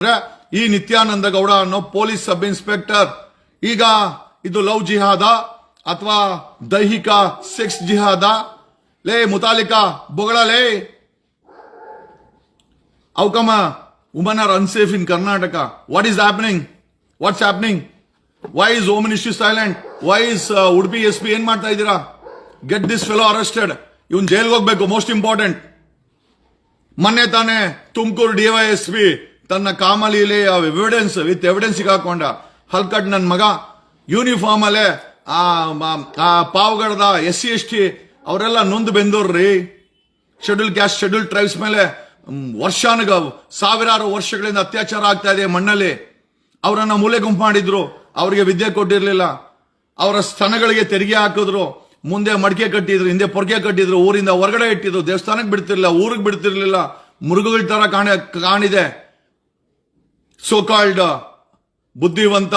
ಈ ನಿತ್ಯಾನಂದ ಗೌಡ ಅನ್ನೋ police sub inspector ಈಗ ಇದು ಲವ್ ಜಿಹಾದ ಅಥವಾ ದೈಹಿಕ ಸೆಕ್ಸ್ ಜಿಹಾದ? ಲೇ ಮುತಾಲಿಕಾ ಬೊಗಳಲೇ, how come women are unsafe in Karnataka? What is happening? What's happening? Why is Home Ministry silent? Why is Udupi SP ಏನ್ ಮಾಡ್ತಾ ಇದ್ದೀರಾ? Get this fellow arrested. ಇವನ್ ಜೈಲ್ಗೆ ಹೋಗ್ಬೇಕು, ಮೋಸ್ಟ್ ಇಂಪಾರ್ಟೆಂಟ್. ಮೊನ್ನೆ ತಾನೇ ತುಮಕೂರು DYSP ತನ್ನ ಕಾಮಲೀಲೆ ವಿತ್ ಎವಿಡೆನ್ಸ್ ಸಿಗಾಕೊಂಡ ಹಲ್ಕಟ್ ನನ್ನ ಮಗ ಯೂನಿಫಾರ್ಮ್ ಅಲ್ಲೇ ಪಾವಗಡದ SC/ST ಅವರೆಲ್ಲ ನೊಂದು ಬೆಂದೋರ್ರಿ. ಶೆಡ್ಯೂಲ್ ಕ್ಯಾಸ್ಟ್ ಶೆಡ್ಯೂಲ್ ಟ್ರೈಬ್ಸ್ ಮೇಲೆ ಸಾವಿರಾರು ವರ್ಷಗಳಿಂದ ಅತ್ಯಾಚಾರ ಆಗ್ತಾ ಇದೆ ಮಣ್ಣಲ್ಲಿ. ಅವರನ್ನ ಮೂಲೆ ಗುಂಪು ಮಾಡಿದ್ರು, ಅವರಿಗೆ ವಿದ್ಯೆ ಕೊಟ್ಟಿರ್ಲಿಲ್ಲ, ಅವರ ಸ್ತನಗಳಿಗೆ ತೆರಿಗೆ ಹಾಕಿದ್ರು, ಮುಂದೆ ಮಡಿಕೆ ಕಟ್ಟಿದ್ರು, ಹಿಂದೆ ಪೊರ್ಕೆ ಕಟ್ಟಿದ್ರು, ಊರಿಂದ ಹೊರಗಡೆ ಇಟ್ಟಿದ್ರು, ದೇವಸ್ಥಾನಕ್ಕೆ ಬಿಡ್ತಿರ್ಲಿಲ್ಲ, ಊರಿಗೆ ಬಿಡ್ತಿರ್ಲಿಲ್ಲ, ಮೃಗಗಳ ತರ ಕಾಣಿದೆ. ಸೋಕಾಲ್ಡ್ ಬುದ್ಧಿವಂತ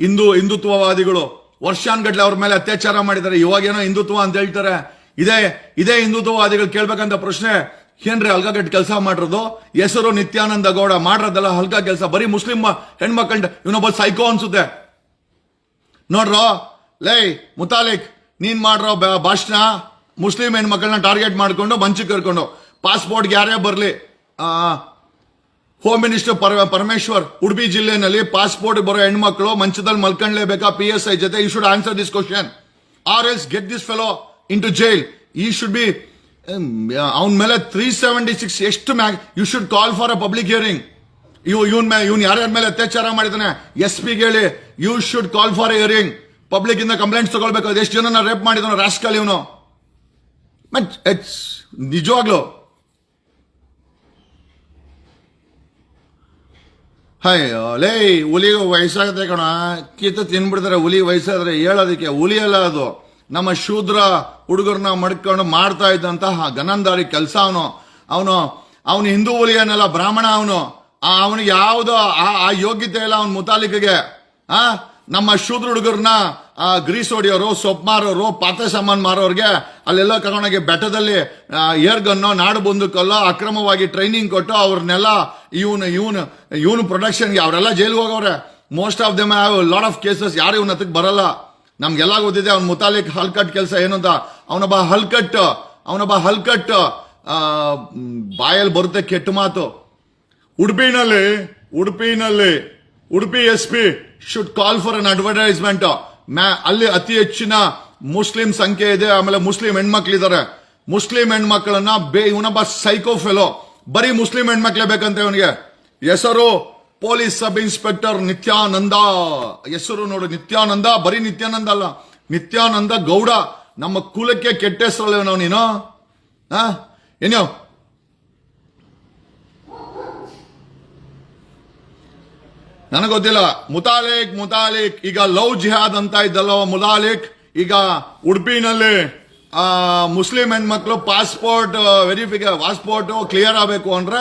ಹಿಂದುತ್ವವಾದಿಗಳು ವರ್ಷಾನ್ಗಟ್ಲೆ ಅವ್ರ ಮೇಲೆ ಅತ್ಯಾಚಾರ ಮಾಡಿದ್ದಾರೆ. ಇವಾಗೇನೋ ಹಿಂದುತ್ವ ಅಂತ ಹೇಳ್ತಾರೆ. ಇದೇ ಹಿಂದುತ್ವವಾದಿಗಳು ಕೇಳ್ಬೇಕಂತ ಪ್ರಶ್ನೆ, ಏನ್ರಿ ಹಲ್ಕಾಗಟ್ಟು ಕೆಲಸ ಮಾಡಿರೋದು? ಹೆಸರು ನಿತ್ಯಾನಂದ ಗೌಡ, ಮಾಡಿರೋದಲ್ಲ ಹಲ್ಕಾ ಕೆಲಸ. ಬರೀ ಮುಸ್ಲಿಂ ಹೆಣ್ಮಕ್ಳ ಇವನೊಬ್ಬ ಸೈಕೋ ಅನ್ಸುತ್ತೆ ನೋಡ್ರೋ. ಲೈ ಮುತಾಲಿಕ್, ನೀನ್ ಮಾಡ್ರೋ ಭಾಷಣ ಮುಸ್ಲಿಂ ಹೆಣ್ಮಕ್ಳನ್ನ ಟಾರ್ಗೆಟ್ ಮಾಡ್ಕೊಂಡು ಮಂಚಕ್ಕೆ ಕರ್ಕೊಂಡು, ಪಾಸ್ಪೋರ್ಟ್ಗೆ ಯಾರೇ ಬರ್ಲಿ, ಹೋಮ್ ಮಿನಿಸ್ಟರ್ ಪರಮೇಶ್ವರ್ ಉಡುಪಿ ಜಿಲ್ಲೆನಲ್ಲಿ ಪಾಸ್ಪೋರ್ಟ್ ಬರೋ ಹೆಣ್ಮಕ್ಳು ಮಂಚದಲ್ಲಿ ಮಲ್ಕೊಂಡ್ಲೇಬೇಕಾ PSI ಜೊತೆ? You should answer this question or else get this fellow into jail. ಈ ಶುಡ್ ಬಿ ಅವನ ಮೇಲೆ 376 ಎಷ್ಟು you should call for a public hearing. ಇವನ್ ಯಾರ್ಯಾರ ಮೇಲೆ ಅತ್ಯಾಚಾರ ಮಾಡಿದಾನೆ SP ಹೇಳಿ, you should call for a hearing. Public ಇಂದ ಕಂಪ್ಲೇಂಟ್ಸ್ ತಗೊಳ್ಬೇಕು. ಎಷ್ಟು ಜನ ರೇಪ್ ಮಾಡಿದಾನೋ ರಾಸ್ಕಲ್ ಇವನು. ನಿಜವಾಗ್ಲು ಲೇ ಹುಲಿಗೆ ವಯಸ್ಸಾಗತ್ತೆ ಕಣ, ಕಿತ್ತು ತಿನ್ಬಿಡ್ತಾರೆ. ಹುಲಿ ವಯಸ್ಸಾದ್ರೆ ಹೇಳೋದಕ್ಕೆ ಹುಲಿ ಅಲ್ಲ ಅದು. ನಮ್ಮ ಶೂದ್ರ ಹುಡುಗರನ್ನ ಮಡ್ಕೊಂಡು ಮಾಡ್ತಾ ಇದ್ದಂತಹ ಗನಂದಾರಿ ಕೆಲಸ ಅವನು ಹಿಂದೂ ಹುಲಿಯನ್ನಲ್ಲ, ಬ್ರಾಹ್ಮಣ. ಅವನಿಗೆ ಯಾವುದೋ ಆ ಯೋಗ್ಯತೆ ಇಲ್ಲ ಅವನ ಮುತಾಲಿಕೆಗೆ. ನಮ್ಮ ಶೂದ್ರ ಹುಡುಗರನ್ನ ಗ್ರೀಸ್ ಹೊಡಿಯೋರು, ಸೊಪ್ಪು ಮಾರೋರು, ಪಾತ್ರೆ ಸಾಮಾನು ಮಾರೋರ್ಗೆ ಅಲ್ಲೆಲ್ಲ ಕರ್ಕೊಂಡೋಗಿ ಬೆಟ್ಟದಲ್ಲಿ ಏರ್ ಗನ್ನೋ ನಾಡು ಬಂದೂಕಲ್ಲೋ ಅಕ್ರಮವಾಗಿ ಟ್ರೈನಿಂಗ್ ಕೊಟ್ಟು ಅವ್ರನ್ನೆಲ್ಲ ಇವನು ಪ್ರೊಡಕ್ಷನ್ಗೆ ಅವರೆಲ್ಲ ಜೈಲ್ಗೆ ಹೋಗವ್ರೆ. Most of them have lot of cases. ಯಾರು ಇವನ ಹತ್ತಕ್ಕೆ ಬರಲ್ಲ. ನಮ್ಗೆಲ್ಲ ಗೊತ್ತಿದೆ ಅವ್ನ ಮುತಾಲಿಕ್ ಹಲ್ಕಟ್ ಕೆಲಸ ಏನು ಅಂತ. ಅವನೊಬ್ಬ ಹಲ್ಕಟ್ ಬಾಯಲ್ಲಿ ಬರುತ್ತೆ ಕೆಟ್ಟ ಮಾತು. Udupi SP should call for an advertisement. ಅಲ್ಲಿ ಅತಿ ಹೆಚ್ಚಿನ ಮುಸ್ಲಿಂ ಸಂಖ್ಯೆ ಇದೆ, ಆಮೇಲೆ ಮುಸ್ಲಿಂ ಹೆಣ್ಮಕ್ಳಿದ್ದಾರೆ. ಮುಸ್ಲಿಂ ಹೆಣ್ಮಕ್ಳನ್ನ ಇವನೊಬ್ಬ ಸೈಕೋ ಫೆಲೋ. ಬರೀ ಮುಸ್ಲಿಂ ಹೆಣ್ಮಕ್ಳೇ ಬೇಕಂತ ಇವನಿಗೆ. ಹೆಸರು ಪೊಲೀಸ್ ಸಬ್ ಇನ್ಸ್ಪೆಕ್ಟರ್ ನಿತ್ಯಾನಂದ. ಹೆಸರು ನೋಡು, ನಿತ್ಯಾನಂದ. ಬರೀ ನಿತ್ಯಾನಂದ ಅಲ್ಲ, ನಿತ್ಯಾನಂದ ಗೌಡ. ನಮ್ಮ ಕುಲಕ್ಕೆ ಕೆಟ್ಟ ಹೆಸರಲ್ಲ ನಾವು. ನೀನು ಏನೋ ನನಗೆ ಗೊತ್ತಿಲ್ಲ. ಮುತಾಲಿಕ್ ಈಗ ಲವ್ ಜಿಹಾದ್ ಅಂತ ಇದ್ದಲ್ಲ ಮುತಾಲಿಕ್. ಈಗ ಉಡುಪಿನಲ್ಲಿ ಮುಸ್ಲಿಂ ಹೆಣ್ಮಕ್ಳು ಪಾಸ್ಪೋರ್ಟ್ ಕ್ಲಿಯರ್ ಆಗಬೇಕು ಅಂದ್ರೆ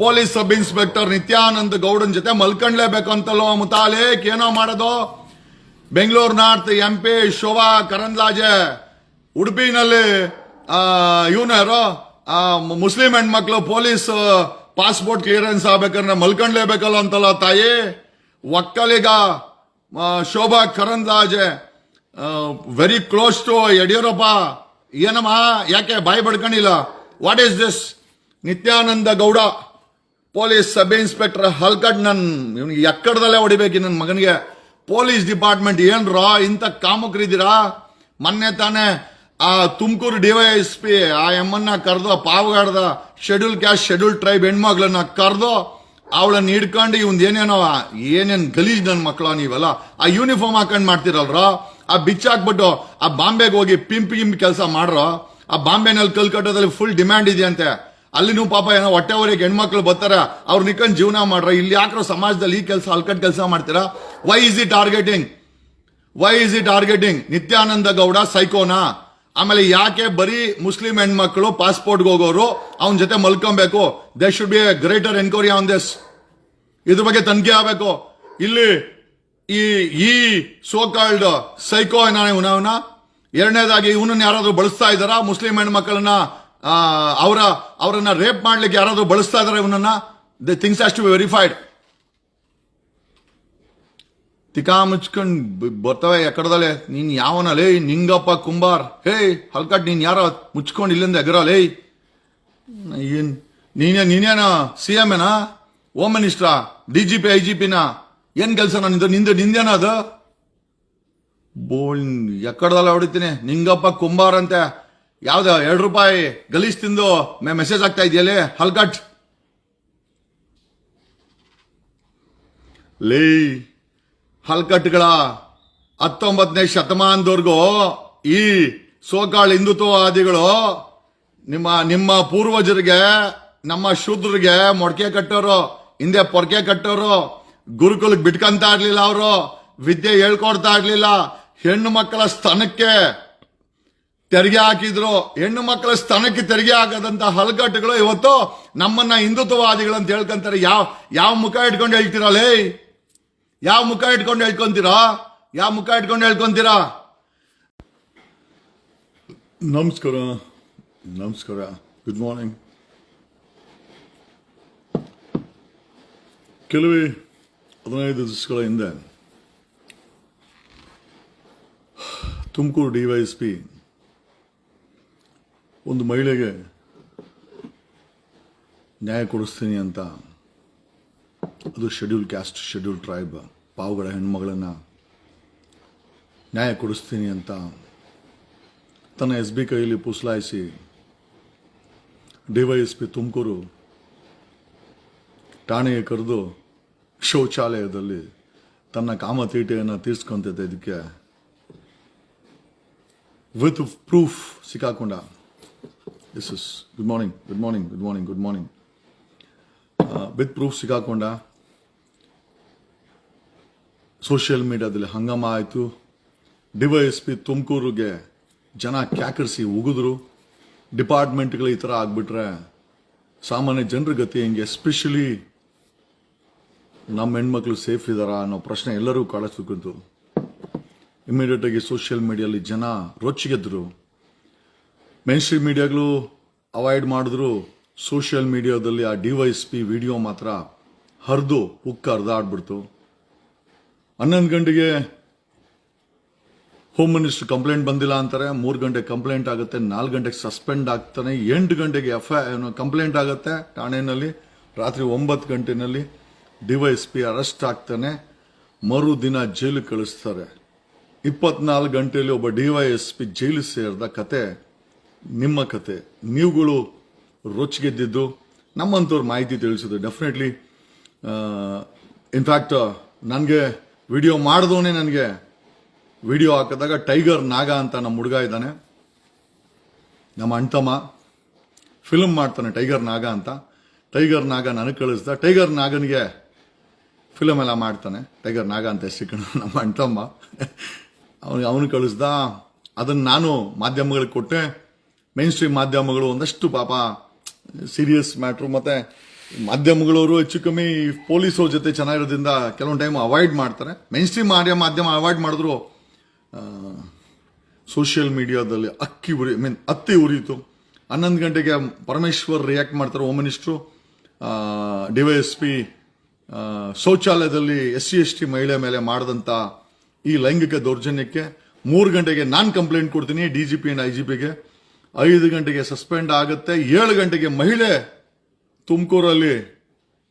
ಪೊಲೀಸ್ ಸಬ್ ಇನ್ಸ್ಪೆಕ್ಟರ್ ನಿತ್ಯಾನಂದ ಗೌಡನ್ ಜೊತೆ ಮಲ್ಕೊಂಡ್ಲೇಬೇಕು ಅಂತಲ್ಲೋ ಮುತಾಲಿಕ್. ಏನೋ ಮಾಡೋದು. ಬೆಂಗಳೂರು ನಾರ್ತ್ MP ಶೋಭಾ ಕರಂದ್ಲಾಜೆ ಉಡುಪಿನಲ್ಲಿ ಯಾರೋ ಮುಸ್ಲಿಂ ಹೆಣ್ಮಕ್ಳು ಪೊಲೀಸ್ ಪಾಸ್ಪೋರ್ಟ್ ಕ್ಲಿಯರೆನ್ಸ್ ಆಗ್ಬೇಕಂದ್ರೆ ಮಲ್ಕೊಂಡ್ಲೇಬೇಕಲ್ಲ ಅಂತಲ್ಲ ತಾಯಿ. Vokkaliga Shobha Karandlaje very close to Yediyurappa. ಏನಮ್ಮ ಯಾಕೆ ಬಾಯಿ ಬಡ್ಕೊಂಡಿಲ್ಲ? What is this? Nityananda Gowda police sub inspector ಹಲ್ಕಟ್. ಇವನಿಗೆ ಎಕ್ಕಡದಲ್ಲೇ ಹೊಡಿಬೇಕು ನನ್ನ ಮಗನಿಗೆ. ಪೊಲೀಸ್ ಡಿಪಾರ್ಟ್ಮೆಂಟ್ ಏನ್ರ ಇಂಥ ಕಾಮುಕರಿದ್ದೀರಾ? ಮೊನ್ನೆ ತಾನೇ ತುಮಕೂರು DYSP ಎಮ್ಮನ್ನ ಕರೆದು ಪಾವಗಾಡದ ಶೆಡ್ಯೂಲ್ ಕ್ಯಾಸ್ಟ್ ಶೆಡ್ಯೂಲ್ ಟ್ರೈಬ್ ಹೆಣ್ಮಕ್ಳನ್ನ ಕರೆದು ಅವಳನ್ನ ಹಿಡ್ಕೊಂಡು ಏನೇನ್ ಗಲೀಜ್ ನನ್ನ ಮಕ್ಕಳ ನೀವೆಲ್ಲ ಆ ಯೂನಿಫಾರ್ಮ್ ಹಾಕೊಂಡ್ ಮಾಡ್ತಿರಲ್ರ. ಆ ಬಿಚ್ಚಾಕ್ಬಿಟ್ಟು ಆ ಬಾಂಬೆಗೆ ಹೋಗಿ ಪಿಂಪ್ ಕೆಲಸ ಮಾಡ್ರ. ಆ ಬಾಂಬೆನಲ್ಲಿ ಕಲ್ಕಟ್ಟದಲ್ಲಿ ಫುಲ್ ಡಿಮ್ಯಾಂಡ್ ಇದೆಯಂತೆ. ಅಲ್ಲಿನೂ ಪಾಪ ಏನೋ ಹೊಟ್ಟೆವರೆಗೆ ಹೆಣ್ಮಕ್ಳು ಬರ್ತಾರೆ, ಅವ್ರು ನಿಕ್ಕೊಂಡು ಜೀವನ ಮಾಡ್ರ. ಇಲ್ಲಿ ಯಾಕ್ರೋ ಸಮಾಜದಲ್ಲಿ ಈ ಕೆಲಸ ಹಲ್ಕಟ್ ಕೆಲಸ ಮಾಡ್ತೀರಾ? Why is he targeting? Nityananda Gowda ಸೈಕೋನಾ? ಆಮೇಲೆ ಯಾಕೆ ಬರೀ ಮುಸ್ಲಿಂ ಹೆಣ್ಮಕ್ಳು ಪಾಸ್ಪೋರ್ಟ್ಗೆ ಹೋಗೋರು ಅವನ ಜೊತೆ ಮಲ್ಕೊಬೇಕು? They should be a greater enquiry on this. ಇದ್ರ ಬಗ್ಗೆ ತನಿಖೆ ಆಗಬೇಕು. ಇಲ್ಲಿ ಈ ಸೋಕಾಲ್ಡ್ ಸೈಕೋ ಇವನ. ಎರಡನೇದಾಗಿ ಇವನನ್ನ ಯಾರಾದ್ರೂ ಬಳಸ್ತಾ ಇದ್ದಾರಾ? ಮುಸ್ಲಿಂ ಹೆಣ್ಮಕ್ಳನ್ನ ಅವರನ್ನ ರೇಪ್ ಮಾಡ್ಲಿಕ್ಕೆ ಯಾರಾದ್ರೂ ಬಳಸ್ತಾ ಇದಾರೆ ಇವನನ್ನ? The things has to be verified. ತಿಕಾ ಮುಚ್ಕೊಂಡ್ ಬರ್ತವೆ ಎಕಡದಲ್ಲೇ. ನೀನ್ ಯಾವನ ಲೇ ನಿಂಗಪ್ಪ ಕುಂಬಾರ್? ಹೇ ಹಲ್ಕಟ್, ನೀನ್ ಯಾರ ಮುಚ್ಕೊಂಡು ಇಲ್ಲಿಂದ ಎಗರಲೇ? ಏನ್ ನೀನೇನ CM ಏನಾ, ಹೋಮ್ ಮಿನಿಸ್ಟ್ರಾ, DGP IGPನ? ಏನ್ ಕೆಲ್ಸ ನಿಂದೇನ ಅದು? ಬೋಳ್ ಎಕ್ಕಡದಲ್ಲ ಹೊಡಿತೀನಿ. ನಿಂಗಪ್ಪ ಕುಂಬಾರ್ ಅಂತೆ ಯಾವ್ದ ₹2 ಗಲೀಜ್ ತಿಂದು ಮೆಸೇಜ್ ಆಗ್ತಾ ಇದೆಯಲ್ಲೇ ಹಲ್ಕಟ್. ಲೇ ಹಲ್ಕಟ್ಗಳ 19ನೇ ಶತಮಾನದವರೆಗೂ ಈ ಸೋಕಾಳ್ ಹಿಂದುತ್ವವಾದಿಗಳು ನಿಮ್ಮ ಪೂರ್ವಜರಿಗೆ, ನಮ್ಮ ಶೂದ್ರಿಗೆ ಮೊಡಕೆ ಕಟ್ಟೋರು, ಹಿಂದೆ ಪೊರ್ಕೆ ಕಟ್ಟೋರು, ಗುರುಕುಲಕ್ಕೆ ಬಿಟ್ಕಂತ ಇರ್ಲಿಲ್ಲ, ಅವರು ವಿದ್ಯೆ ಹೇಳ್ಕೊಡ್ತಾ ಇರ್ಲಿಲ್ಲ, ಹೆಣ್ಣು ಮಕ್ಕಳ ಸ್ತನಕ್ಕೆ ತೆರಿಗೆ ಹಾಕಿದ್ರು. ಹೆಣ್ಣು ಮಕ್ಕಳ ಸ್ತನಕ್ಕೆ ತೆರಿಗೆ ಹಾಕದಂತ ಹಲ್ಕಟ್ಟುಗಳು ಇವತ್ತು ನಮ್ಮನ್ನ ಹಿಂದುತ್ವವಾದಿಗಳು ಅಂತ ಹೇಳ್ಕೊಂತಾರೆ. ಯಾವ ಮುಖ ಇಟ್ಕೊಂಡು ಹೇಳ್ತೀರಾ ಲೇ? ಯಾವ ಮುಖ ಇಟ್ಕೊಂಡು ಹೇಳ್ಕೊಂತೀರಾ? ಯಾವ ಮುಖ ಇಟ್ಕೊಂಡು ಹೇಳ್ಕೊಂತೀರಾ? ನಮಸ್ಕಾರ. Good morning. ಕೆಲವೇ 15 ದಿವಸಗಳ ಹಿಂದೆ ತುಮಕೂರು DYSP ಒಂದು ಮಹಿಳೆಗೆ ನ್ಯಾಯ ಕೊಡಿಸ್ತೀನಿ ಅಂತ, ಅದು ಶೆಡ್ಯೂಲ್ ಕ್ಯಾಸ್ಟ್, ಶೆಡ್ಯೂಲ್ ಟ್ರೈಬ್, ಪಾವುಗಳ ಹೆಣ್ಮಗಳನ್ನ ನ್ಯಾಯ ಕೊಡಿಸ್ತೀನಿ ಅಂತ ತನ್ನ SB ಕೈಯಲ್ಲಿ ಪುಸಲಾಯಿಸಿ DYSP ತುಮಕೂರು ಠಾಣೆಗೆ ಕರೆದು ಶೌಚಾಲಯದಲ್ಲಿ ತನ್ನ ಕಾಮತೀಟೆಯನ್ನು ತೀರ್ಸ್ಕೊಂತಿದ್ದ. ಇದಕ್ಕೆ ವಿತ್ ಪ್ರೂಫ್ ಸಿಕ್ಕಾಕೊಂಡ. Good morning. ವಿತ್ ಪ್ರೂಫ್ ಸಿಕ್ಕಾಕೊಂಡ. ಸೋಷಿಯಲ್ ಮೀಡಿಯಾದಲ್ಲಿ ಹಂಗಾಮ ಆಯಿತು. DYSP ತುಮಕೂರಿಗೆ ಜನ ಕ್ಯಾಕರಿಸಿ ಉಗಿದ್ರು. ಡಿಪಾರ್ಟ್ಮೆಂಟ್ಗಳು ಈ ಥರ ಆಗ್ಬಿಟ್ರೆ ಸಾಮಾನ್ಯ ಜನರ ಗತಿ ಹೆಂಗೆ? ಎಸ್ಪೆಷಲಿ ನಮ್ಮ ಹೆಣ್ಮಕ್ಳು ಸೇಫ್ ಇದ್ದಾರಾ ಅನ್ನೋ ಪ್ರಶ್ನೆ ಎಲ್ಲರೂ ಕಾಣಿಸ್ತು. ಇಮಿಡಿಯೇಟ್ ಆಗಿ ಸೋಷಿಯಲ್ ಮೀಡಿಯಲ್ಲಿ ಜನ ರೊಚ್ಚಿಗೆದ್ರು. ಮೇನ್ ಸ್ಟ್ರೀಮ್ ಮೀಡಿಯಾಗಳು ಅವಾಯ್ಡ್ ಮಾಡಿದ್ರು. ಸೋಷಿಯಲ್ ಮೀಡಿಯಾದಲ್ಲಿ ಆ DYSP ವಿಡಿಯೋ ಮಾತ್ರ ಹರಿದು ಹರಿದಾಡ್ಬಿಡ್ತು. 11 ಗಂಟೆಗೆ ಹೋಮ್ ಮಿನಿಸ್ಟರ್ ಕಂಪ್ಲೇಂಟ್ ಬಂದಿಲ್ಲ ಅಂತಾರೆ. 3 ಗಂಟೆಗೆ ಕಂಪ್ಲೇಂಟ್ ಆಗುತ್ತೆ, 4 ಗಂಟೆಗೆ ಸಸ್ಪೆಂಡ್ ಆಗ್ತಾನೆ, 8 ಗಂಟೆಗೆ ಕಂಪ್ಲೇಂಟ್ ಆಗುತ್ತೆ ಠಾಣೆಯಲ್ಲಿ, ರಾತ್ರಿ 9 ಗಂಟೆನಲ್ಲಿ DYSP ಅರೆಸ್ಟ್ ಆಗ್ತಾನೆ, ಮರುದಿನ ಜೈಲಿಗೆ ಕಳಿಸ್ತಾರೆ. 24 ಗಂಟೆಯಲ್ಲಿ ಒಬ್ಬ DYSP ಜೈಲು ಸೇರಿದ ಕತೆ ನಿಮ್ಮ ಕತೆ. ನೀವುಗಳು ರೊಚ್ಚಿಗೆದ್ದಿದ್ದು ನಮ್ಮಂಥವ್ರು ಮಾಹಿತಿ ತಿಳಿಸಿದ್ರು. ಡೆಫಿನೆಟ್ಲಿ ಇನ್ಫ್ಯಾಕ್ಟ್ ನನಗೆ ವಿಡಿಯೋ ಮಾಡಿದವನೇ ನನಗೆ ವಿಡಿಯೋ ಹಾಕಿದಾಗ ಟೈಗರ್ ನಾಗ ಅಂತ ನಮ್ಮ ಹುಡುಗ ಇದ್ದಾನೆ, ನಮ್ಮ ಅಣ್ತಮ್ಮ ಫಿಲ್ಮ್ ಮಾಡ್ತಾನೆ ಟೈಗರ್ ನಾಗ ಅಂತ. ಟೈಗರ್ ನಾಗ ನನಗೆ ಕಳಿಸ್ದ. ಟೈಗರ್ ನಾಗನಿಗೆ ಫಿಲಮ್ ಎಲ್ಲ ಮಾಡ್ತಾನೆ. ಟೈಗರ್ ನಾಗ ಅಂತ ಹೆಸರಿಕೊಂಡು ನಮ್ಮ ಅಣ್ತಮ್ಮ ಅವನು ಕಳಿಸ್ದ. ಅದನ್ನು ನಾನು ಮಾಧ್ಯಮಗಳಿಗೆ ಕೊಟ್ಟೆ. ಮೇನ್ ಸ್ಟ್ರೀಮ್ ಮಾಧ್ಯಮಗಳು ಒಂದಷ್ಟು ಪಾಪ ಸೀರಿಯಸ್ ಮ್ಯಾಟ್ರು, ಮತ್ತೆ ಮಾಧ್ಯಮಗಳವರು ಹೆಚ್ಚು ಕಮ್ಮಿ ಪೊಲೀಸರ ಜೊತೆ ಚೆನ್ನಾಗಿರೋದ್ರಿಂದ ಕೆಲವೊಂದು ಟೈಮ್ ಅವಾಯ್ಡ್ ಮಾಡ್ತಾರೆ. ಮೇನ್ ಸ್ಟ್ರೀಮ್ ಮಾಧ್ಯಮ ಅವಾಯ್ಡ್ ಮಾಡಿದ್ರು. ಸೋಷಿಯಲ್ ಮೀಡಿಯಾದಲ್ಲಿ ಅತ್ತಿ ಉರಿಯಿತು. 11 ಗಂಟೆಗೆ ಪರಮೇಶ್ವರ್ ರಿಯಾಕ್ಟ್ ಮಾಡ್ತಾರೆ, ಹೋಮ್ ಮಿನಿಸ್ಟ್ರು. DYSP ಶೌಚಾಲಯದಲ್ಲಿ SC/ST ಮಹಿಳೆ ಮೇಲೆ ಮಾಡಿದಂಥ ಈ ಲೈಂಗಿಕ ದೌರ್ಜನ್ಯಕ್ಕೆ 3 ಗಂಟೆಗೆ ನಾನು ಕಂಪ್ಲೇಂಟ್ ಕೊಡ್ತೀನಿ DGP ಅಂಡ್ IGPಗೆ. 5 ಗಂಟೆಗೆ ಸಸ್ಪೆಂಡ್ ಆಗುತ್ತೆ. 7 ಗಂಟೆಗೆ ಮಹಿಳೆ ತುಮಕೂರಲ್ಲಿ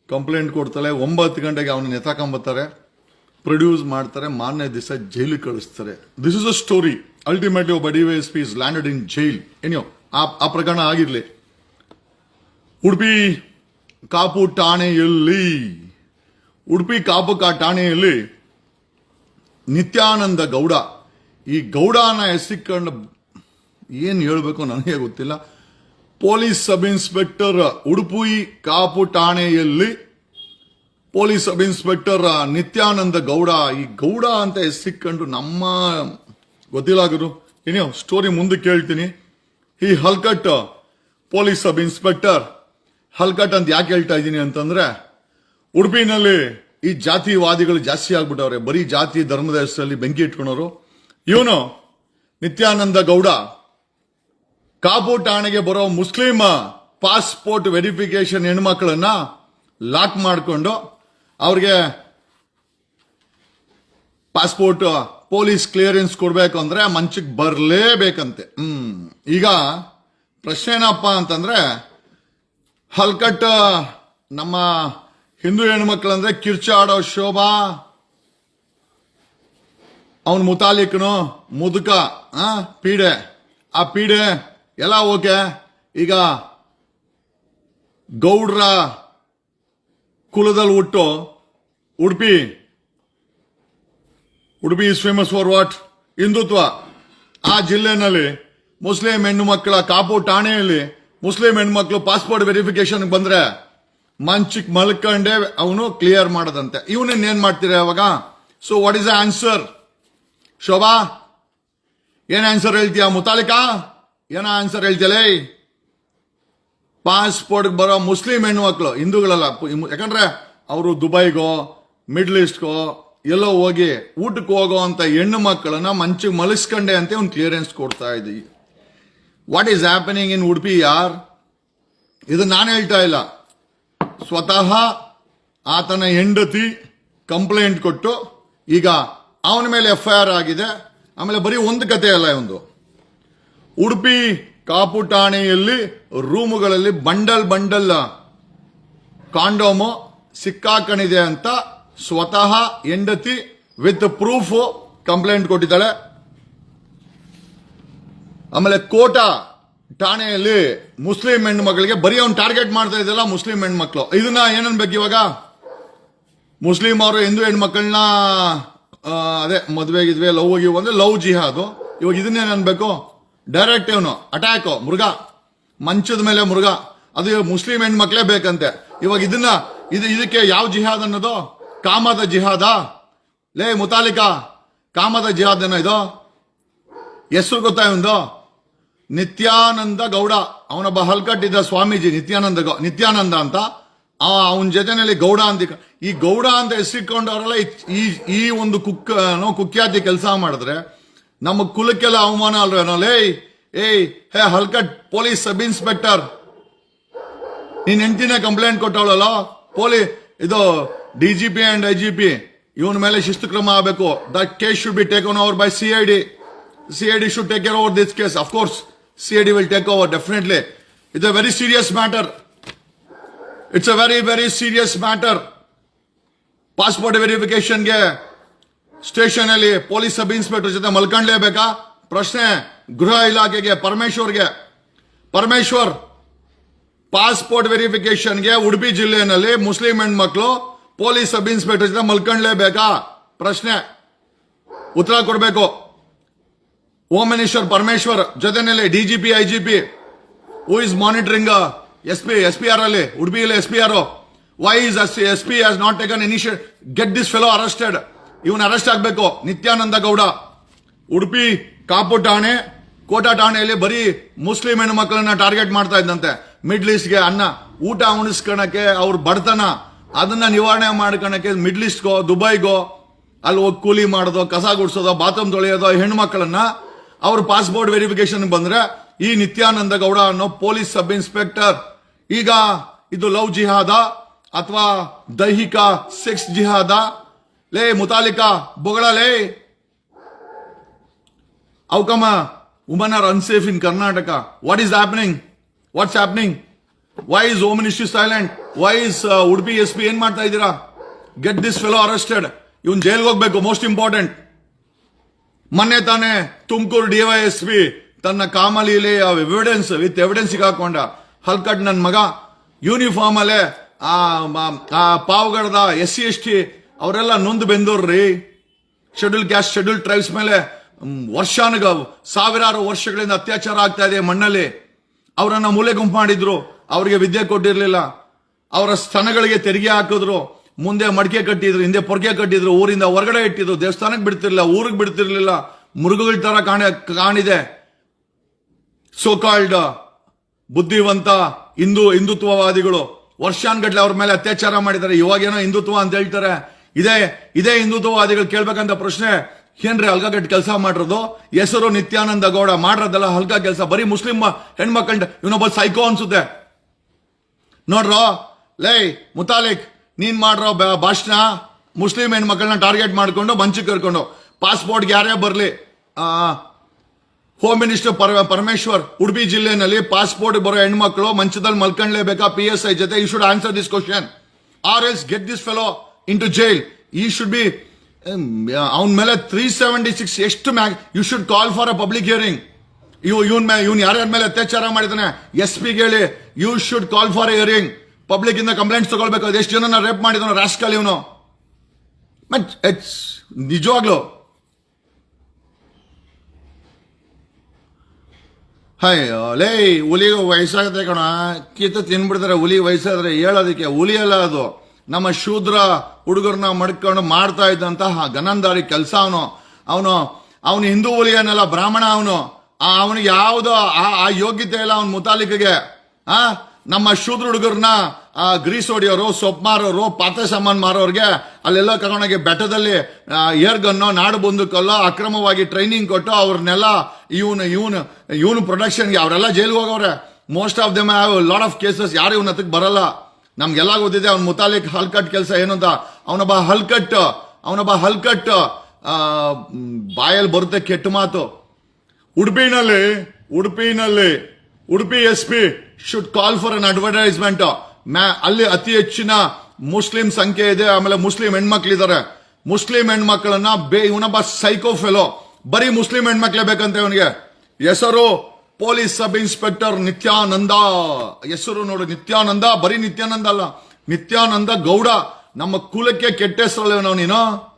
ಕಂಪ್ಲೇಂಟ್ ಕೊಡ್ತಾಳೆ. 9 ಗಂಟೆಗೆ ಅವನನ್ನ ಎತ್ತಾಕೊಂಬತ್ತಾರೆ, ಪ್ರೊಡ್ಯೂಸ್ ಮಾಡ್ತಾರೆ, ಮಾರನೇ ದಿವಸ ಜೈಲಿಗೆ ಕಳಿಸ್ತಾರೆ. This is a story. Ultimately ಒಬ್ಬ DYSP is landed in jail. ಏನೋ ಆ ಪ್ರಕರಣ ಆಗಿರ್ಲಿ. ಉಡುಪಿ ಕಾಪು ಠಾಣೆಯಲ್ಲಿ ನಿತ್ಯಾನಂದ ಗೌಡ, ಈ ಗೌಡನ ಹೆಸರಿಕೊಂಡು ಏನ್ ಹೇಳ್ಬೇಕು ನನಗೆ ಗೊತ್ತಿಲ್ಲ. Police sub inspector Udupi Kapu ಠಾಣೆಯಲ್ಲಿ police sub inspector Nityananda Gowda, ಈ ಗೌಡ ಅಂತ ಹೆಸರಿಕೊಂಡು ನಮ್ಮ ಗೊತ್ತಿಲ್ಲ. ಏನೋ ಸ್ಟೋರಿ ಮುಂದಕ್ಕೆ ಹೇಳ್ತೀನಿ. ಈ ಹಲ್ಕಟ್ ಪೊಲೀಸ್ ಸಬ್ ಇನ್ಸ್ಪೆಕ್ಟರ್ ಹಲ್ಕಟ್ ಅಂತ ಯಾಕೆ ಹೇಳ್ತಾ ಇದ್ದೀನಿ ಅಂತಂದ್ರೆ, ಉಡುಪಿನಲ್ಲಿ ಈ ಜಾತಿವಾದಿಗಳು ಜಾಸ್ತಿ ಆಗ್ಬಿಟ್ಟವ್ರೆ. ಬರೀ ಜಾತಿ ಧರ್ಮದ ಹೆಸರಲ್ಲಿ ಬೆಂಕಿ ಇಟ್ಕೊಳೋರು. ಇವನು ನಿತ್ಯಾನಂದ ಗೌಡ ಕಾಪು ಠಾಣೆಗೆ ಬರೋ ಮುಸ್ಲಿಂ ಪಾಸ್ಪೋರ್ಟ್ ವೆರಿಫಿಕೇಶನ್ ಹೆಣ್ಮಕ್ಳನ್ನ ಲಾಕ್ ಮಾಡಿಕೊಂಡು ಅವ್ರಿಗೆ ಪಾಸ್ಪೋರ್ಟ್ ಪೊಲೀಸ್ ಕ್ಲಿಯರೆನ್ಸ್ ಕೊಡ್ಬೇಕು ಅಂದ್ರೆ ಮಂಚಕ್ಕೆ ಬರಲೇಬೇಕಂತೆ. ಈಗ ಪ್ರಶ್ನೆ ಏನಪ್ಪ ಅಂತಂದ್ರೆ, ಹಲ್ಕಟ್ ನಮ್ಮ ಹಿಂದೂ ಹೆಣ್ಮಕ್ಳಂದ್ರೆ ಕಿರ್ಚಾಡೋ ಶೋಭಾ, ಅವನ್ ಮುತಾಲಿಕ್ನು ಮುದುಕ, ಪೀಡೆ, ಆ ಪೀಡೆ ಎಲ್ಲ ಓಕೆ. ಈಗ ಗೌಡ್ರ ಕುಲದಲ್ಲಿ ಹುಟ್ಟು Udupi is famous for what? Hindutva. ಆ ಜಿಲ್ಲೆನಲ್ಲಿ ಮುಸ್ಲಿಂ ಹೆಣ್ಣು ಮಕ್ಕಳ ಕಾಪು ಠಾಣೆಯಲ್ಲಿ ಮುಸ್ಲಿಂ ಹೆಣ್ಮಕ್ಳು ಪಾಸ್ಪೋರ್ಟ್ ವೆರಿಫಿಕೇಶನ್ ಬಂದ್ರೆ ಮಂಚಿಕ್ ಮಲ್ಕೊಂಡೆ ಅವನು ಕ್ಲಿಯರ್ ಮಾಡದಂತೆ. ಇವನನ್ನ ಏನ್ ಮಾಡ್ತೀರಾ ಅವಾಗ? So what is the answer? Shobha ಏನ್ ಆನ್ಸರ್ ಹೇಳ್ತೀಯ? ಮುತಾಲಿಕಾ ಏನ ಆನ್ಸರ್ ಹೇಳ್ತಿಯಲೇ? ಪಾಸ್ಪೋರ್ಟ್ ಬರೋ ಮುಸ್ಲಿಂ ಹೆಣ್ಮಕ್ಳು, ಹಿಂದೂಗಳಲ್ಲ, ಯಾಕಂದ್ರೆ ಅವರು ದುಬೈಗೋ ಮಿಡ್ಲ್ ಈಸ್ಟ್ಗೋ ಎಲ್ಲೋ ಹೋಗಿ ಊಟಕ್ಕೆ ಹೋಗೋ ಅಂತ ಹೆಣ್ಣು ಮಕ್ಕಳನ್ನ ಮಂಚಿಗೆ ಮಲಸ್ಕೊಂಡೆ ಅಂತ ಒಂದು ಕ್ಲಿಯರೆನ್ಸ್ ಕೊಡ್ತಾ ಇದ್ದೀವಿ. What is happening in Udupi ಯಾರ್? ಇದು ನಾನು ಹೇಳ್ತಾ ಇಲ್ಲ, ಸ್ವತಃ ಆತನ ಹೆಂಡತಿ ಕಂಪ್ಲೇಂಟ್ ಕೊಟ್ಟು ಈಗ ಅವನ ಮೇಲೆ FIR ಆಗಿದೆ. ಆಮೇಲೆ ಬರೀ ಒಂದು ಕತೆ ಅಲ್ಲ, ಒಂದು ಉಡುಪಿ ಕಾಪು ಠಾಣೆಯಲ್ಲಿ ರೂಮುಗಳಲ್ಲಿ ಬಂಡಲ್ ಕಾಂಡೋಮು ಸಿಕ್ಕಾಕಣಿದೆ ಅಂತ ಸ್ವತಃ ಹೆಂಡತಿ ವಿತ್ ಪ್ರೂಫ್ ಕಂಪ್ಲೇಂಟ್ ಕೊಟ್ಟಿದ್ದಾಳೆ. ಆಮೇಲೆ ಕೋಟಾ ಠಾಣೆಯಲ್ಲಿ ಮುಸ್ಲಿಂ ಹೆಣ್ಣು ಮಕ್ಕಳಿಗೆ ಬರೀ ಅವ್ನು ಟಾರ್ಗೆಟ್ ಮಾಡ್ತಾ ಇದೆಯಲ್ಲ ಮುಸ್ಲಿಂ ಹೆಣ್ಮಕ್ಳು. ಇದನ್ನ ಏನನ್ಬೇಕು ಇವಾಗ? ಮುಸ್ಲಿಂ ಅವರು ಹಿಂದೂ ಹೆಣ್ಮಕ್ಳನ್ನ ಅದೇ ಮದುವೆಗಿದ್ವಿ ಲವ್ ಹೋಗಿವು ಅಂದ್ರೆ ಲವ್ ಜಿಹಾದು. ಇವಾಗ ಇದನ್ನೇನು ಅನ್ಬೇಕು? ಡೈರೆಕ್ಟ್ ಇವನು ಅಟ್ಯಾಕ್, ಮೃಗ, ಮಂಚದ ಮೇಲೆ ಮೃಗ. ಅದು ಮುಸ್ಲಿಂ ಹೆಣ್ಮಕ್ಳೇ ಬೇಕಂತೆ. ಇವಾಗ ಇದಕ್ಕೆ ಯಾವ ಜಿಹಾದ್ ಅನ್ನೋದು? ಕಾಮದ ಜಿಹಾದ? ಲೇ ಮುತಾಲಿಕಾ, ಕಾಮದ ಜಿಹಾದ್ ಏನೋ ಇದು? ಹೆಸರು ಗೊತ್ತಾ ಇವಂದು? ನಿತ್ಯಾನಂದ ಗೌಡ. ಅವನೊಬ್ಬ ಹಲ್ಕಟ್ಟಿದ್ದ ಸ್ವಾಮೀಜಿ, ನಿತ್ಯಾನಂದ ಅಂತ. ಅವನ ಜೊತೆನಲ್ಲಿ ಗೌಡ ಅಂತ. ಈ ಗೌಡ ಅಂತ ಹೆಸರಿಕೊಂಡವರೆಲ್ಲ ಈ ಒಂದು ಕುಖ್ಯಾತಿ ಕೆಲಸ ಮಾಡಿದ್ರೆ ನಮ್ಮ ಕುಲಕ್ಕೆಲ್ಲ ಅವಮಾನ ಅಲ್ವೇನೋ? ಹೇ ಹಲ್ಕಟ್ ಪೊಲೀಸ್ ಸಬ್ ಇನ್ಸ್ಪೆಕ್ಟರ್, ನೀನ್ ಹೆಂಡತಿನೇ ಕಂಪ್ಲೇಂಟ್ ಕೊಟ್ಟವಳಲ್ಲ, ಇದು DGP ಅಂಡ್ IGP, ಇವನ ಮೇಲೆ ಶಿಸ್ತು ಕ್ರಮ ಆಗಬೇಕು. That case should be taken over by CID. CID should take care over this case. Of course, CID will take over definitely. It's a very serious matter. It's a very, very serious matter. Passport ವೆರಿಫಿಕೇಶನ್ಗೆ station ಅಲ್ಲಿ police sub inspector ಜೊತೆ ಮಲ್ಕೊಂಡ್ಲೇಬೇಕಾ? ಪ್ರಶ್ನೆ ಗೃಹ ಇಲಾಖೆಗೆ, Parameshwar passport ವೆರಿಫಿಕೇಶನ್ಗೆ Udupi ಜಿಲ್ಲೆಯಲ್ಲಿ Muslim ಹೆಣ್ಮಕ್ಳು police sub inspector ಜೊತೆ ಮಲ್ಕೊಂಡ್ಲೇಬೇಕಾ? ಪ್ರಶ್ನೆ ಉತ್ತರ ಕೊಡಬೇಕು. ಹೋಮ್ ಮಿನಿಸ್ಟರ್ ಪರಮೇಶ್ವರ್ ಜೊತೆನಲ್ಲಿ DGP IGP who is monitoring SPR ಅಲ್ಲಿ, ಉಡುಪಿಯಲ್ಲಿ SPR. Why is SP has not taken initiative? Get this fellow arrested. ಇವನ್ ಅರೆಸ್ಟ್ ಆಗ್ಬೇಕು. ನಿತ್ಯಾನಂದ ಗೌಡ ಉಡುಪಿ ಕಾಪು ಠಾಣೆ ಕೋಟಾ ಠಾಣೆಯಲ್ಲಿ ಬರೀ ಮುಸ್ಲಿಂ ಹೆಣ್ಣು ಮಕ್ಕಳನ್ನ ಟಾರ್ಗೆಟ್ ಮಾಡ್ತಾ ಇದ್ದಂತೆ. ಮಿಡ್ಲ್ ಈಸ್ಟ್ಗೆ ಊಟ ಉಣಿಸ್ಕೊಳಕ್ಕೆ, ಅವ್ರ ಬಡತನ ಅದನ್ನ ನಿವಾರಣೆ ಮಾಡ್ಕೊಳಕ್ಕೆ ಮಿಡ್ಲ್ ಈಸ್ಟ್ಗೋ ದುಬೈಗೋ ಅಲ್ಲಿ ಹೋಗಿ ಕೂಲಿ ಮಾಡೋದು, ಕಸ ಗುಡಿಸೋದು, ಬಾತ್ರೂಮ್ ತೊಳೆಯೋದು ಹೆಣ್ಣು ಮಕ್ಕಳನ್ನ ಅವ್ರ ಪಾಸ್ಪೋರ್ಟ್ ವೆರಿಫಿಕೇಶನ್ ಬಂದ್ರೆ ಈ ನಿತ್ಯಾನಂದ ಗೌಡ ಅನ್ನೋ ಪೊಲೀಸ್ ಸಬ್ ಇನ್ಸ್ಪೆಕ್ಟರ್ ಈಗ ಇದು ಲವ್ ಜಿಹಾದ ಅಥವಾ ದೈಹಿಕ ಸೆಕ್ಸ್ ಜಿಹಾದ? ಲೇ ಮುತಾಲಿಕಾ ಬೊಗಳಲೇ, how come women are unsafe in Karnataka? What is happening? What's happening? Why is home ministry silent? Why is Udupi SP ಏನ್ ಮಾಡ್ತಾ ಇದ್ದೀರಾ? Get this fellow arrested. ಇವನ್ ಜೈಲ್ಗೆ ಹೋಗ್ಬೇಕು. Most important. ಮೊನ್ನೆ ತಾನೇ ತುಮಕೂರು DYSP ತನ್ನ ಕಾಮಲೀಲೆ ಎವಿಡೆನ್ಸ್ ವಿತ್ ಎವಿಡೆನ್ಸ್ ಹಾಕೊಂಡ. ಹಲ್ಕಟ್ ನನ್ ಮಗ ಯೂನಿಫಾರ್ಮ್ ಅಲ್ಲೇ ಆ ಪಾವಗಡದ SC ST ಅವರೆಲ್ಲ ನೊಂದು ಬೆಂದೋರ್ರಿ. ಶೆಡ್ಯೂಲ್ ಕ್ಯಾಸ್ಟ್ ಶೆಡ್ಯೂಲ್ ಟ್ರೈಬ್ಸ್ ಮೇಲೆ ಸಾವಿರಾರು ವರ್ಷಗಳಿಂದ ಅತ್ಯಾಚಾರ ಆಗ್ತಾ ಇದೆ ಮಣ್ಣಲ್ಲಿ. ಅವರನ್ನ ಮೂಲೆ ಗುಂಪು ಮಾಡಿದ್ರು, ಅವರಿಗೆ ವಿದ್ಯೆ ಕೊಟ್ಟಿರ್ಲಿಲ್ಲ, ಅವರ ಸ್ತನಗಳಿಗೆ ತೆರಿಗೆ ಹಾಕಿದ್ರು, ಮುಂದೆ ಮಡಿಕೆ ಕಟ್ಟಿದ್ರು, ಹಿಂದೆ ಪೊರ್ಕೆ ಕಟ್ಟಿದ್ರು, ಊರಿಂದ ಹೊರಗಡೆ ಇಟ್ಟಿದ್ರು, ದೇವಸ್ಥಾನಕ್ಕೆ ಬಿಡ್ತಿರ್ಲಿಲ್ಲ, ಊರಿಗೆ ಬಿಡ್ತಿರ್ಲಿಲ್ಲ. ಮೃಗಗಳ ತರ ಕಾಣಿದೆ. ಸೋಕಾಲ್ಡ್ ಬುದ್ಧಿವಂತ ಹಿಂದುತ್ವವಾದಿಗಳು ವರ್ಷಾನ್ಗಟ್ಲೆ ಅವ್ರ ಮೇಲೆ ಅತ್ಯಾಚಾರ ಮಾಡಿದ್ದಾರೆ. ಇವಾಗೇನೋ ಹಿಂದುತ್ವ ಅಂತ ಹೇಳ್ತಾರೆ. ಇದೇ ಹಿಂದುತ್ವವಾದಿಗಳು ಕೇಳ್ಬೇಕಂತ ಪ್ರಶ್ನೆ, ಏನ್ರಿ ಹಲ್ಕಗಟ್ಟು ಕೆಲಸ ಮಾಡಿರೋದು? ಹೆಸರು ನಿತ್ಯಾನಂದ ಗೌಡ, ಮಾಡಿರೋದಲ್ಲ ಹಲ್ಕ ಕೆಲಸ. ಬರೀ ಮುಸ್ಲಿಂ ಹೆಣ್ಮಕ್ಳ ಇವನೊಬ್ಬ ಸೈಕೋ ಅನ್ಸುತ್ತೆ ನೋಡ್ರೋ. ಲೇ ಮುತಾಲಿಕ್, ನೀನ್ ಮಾಡ್ರೋ ಭಾಷಣ ಮುಸ್ಲಿಂ ಹೆಣ್ಮಕ್ಳನ್ನ ಟಾರ್ಗೆಟ್ ಮಾಡ್ಕೊಂಡು ಮಂಚಕ್ಕೆ ಕರ್ಕೊಂಡು ಪಾಸ್ಪೋರ್ಟ್ಗೆ ಯಾರೇ ಬರಲಿ ಹೋಮ್ ಮಿನಿಸ್ಟರ್ ಪರಮೇಶ್ವರ್ ಉಡುಪಿ ಜಿಲ್ಲೆನಲ್ಲಿ ಪಾಸ್ಪೋರ್ಟ್ ಬರೋ ಹೆಣ್ಮಕ್ಳು ಮಂಚದಲ್ಲಿ ಮಲ್ಕೊಂಡ್ಲೇಬೇಕಾ PSI ಜೊತೆ you should answer this question or else get this fellow into jail ಈ ಶುಡ್ ಬಿ ಅವನ ಮೇಲೆ 376 ಎಷ್ಟು you should call for a public hearing ಇವನ್ ಯಾರ್ಯಾರ ಮೇಲೆ ಅತ್ಯಾಚಾರ ಮಾಡಿದಾನೆ SP ಹೇಳಿ you should call for a hearing public ಇಂದ ಕಂಪ್ಲೇಂಟ್ಸ್ ತಗೊಳ್ಬೇಕು ಅದು ಎಷ್ಟು ಜನ ರೇಪ್ ಮಾಡಿದಾನೋ ರಾಸ್ಕಲ್ ಇವನು ನಿಜವಾಗ್ಲು ಲೇ ಹುಲಿಗೆ ವಯಸ್ಸಾಗತ್ತೆ ಕಣ ಕಿತ್ತು ತಿನ್ಬಿಡ್ತಾರೆ ಹುಲಿ ವಯಸ್ಸಾದ್ರೆ ಹೇಳೋದಕ್ಕೆ ಹುಲಿ ಅಲ್ಲ ಅದು ನಮ್ಮ ಶೂದ್ರ ಹುಡುಗರನ್ನ ಮಡ್ಕೊಂಡು ಮಾಡ್ತಾ ಇದ್ದಂತಹ ಗನಂದಾರಿ ಕೆಲಸ ಅವನು ಹಿಂದೂ ಹುಲಿಯನ್ನಲ್ಲ ಬ್ರಾಹ್ಮಣ ಅವನಿಗೆ ಯಾವುದೋ ಆ ಯೋಗ್ಯತೆ ಇಲ್ಲ ಅವನ ಮುತಾಲಿಕೆಗೆ ನಮ್ಮ ಶೂದ್ರ ಹುಡುಗರನ್ನ ಗ್ರೀಸ್ ಹೊಡಿಯೋರು ಸೊಪ್ಪು ಮಾರೋರು ಪಾತ್ರೆ ಸಾಮಾನು ಮಾರೋರ್ಗೆ ಅಲ್ಲೆಲ್ಲ ಕರ್ಕೊಂಡೋಗಿ ಬೆಟ್ಟದಲ್ಲಿ ಏರ್ ಗನ್ನೋ ನಾಡು ಬಂದೂಕಲ್ಲೋ ಅಕ್ರಮವಾಗಿ ಟ್ರೈನಿಂಗ್ ಕೊಟ್ಟು ಅವ್ರನ್ನೆಲ್ಲ ಇವನು ಪ್ರೊಡಕ್ಷನ್ಗೆ ಅವರೆಲ್ಲ ಜೈಲಿಗೆ ಹೋಗವ್ರೆ most of them have lot of cases ಯಾರು ಇವನ ಹತ್ತಕ್ಕೆ ಬರಲ್ಲ ನಮ್ಗೆಲ್ಲ ಗೊತ್ತಿದೆ ಅವ್ನ ಮುತಾಲಿಕ್ ಹಲ್ಕಟ್ ಕೆಲಸ ಏನು ಅಂತ ಅವನೊಬ್ಬ ಹಲ್ಕಟ್ ಬಾಯಲ್ಲಿ ಬರುತ್ತೆ ಕೆಟ್ಟ ಮಾತು Udupi SP should call for an advertisement ಅಲ್ಲಿ ಅತಿ ಹೆಚ್ಚಿನ ಮುಸ್ಲಿಂ ಸಂಖ್ಯೆ ಇದೆ ಆಮೇಲೆ ಮುಸ್ಲಿಂ ಹೆಣ್ಮಕ್ಳಿದ್ದಾರೆ ಮುಸ್ಲಿಂ ಹೆಣ್ಮಕ್ಳನ್ನ ಇವನೊಬ್ಬ ಸೈಕೋ ಫೆಲೋ ಬರೀ ಮುಸ್ಲಿಂ ಹೆಣ್ಮಕ್ಳೇ ಬೇಕಂತ ಇವನಿಗೆ ಹೆಸರು ಪೊಲೀಸ್ ಸಬ್ ಇನ್ಸ್ಪೆಕ್ಟರ್ ನಿತ್ಯಾನಂದ ಹೆಸರು ನೋಡು ನಿತ್ಯಾನಂದ ಬರೀ ನಿತ್ಯಾನಂದ ಅಲ್ಲ ನಿತ್ಯಾನಂದ ಗೌಡ ನಮ್ಮ ಕುಲಕ್ಕೆ ಕೆಟ್ಟ ಹೆಸರಲ್ಲ ನೀನು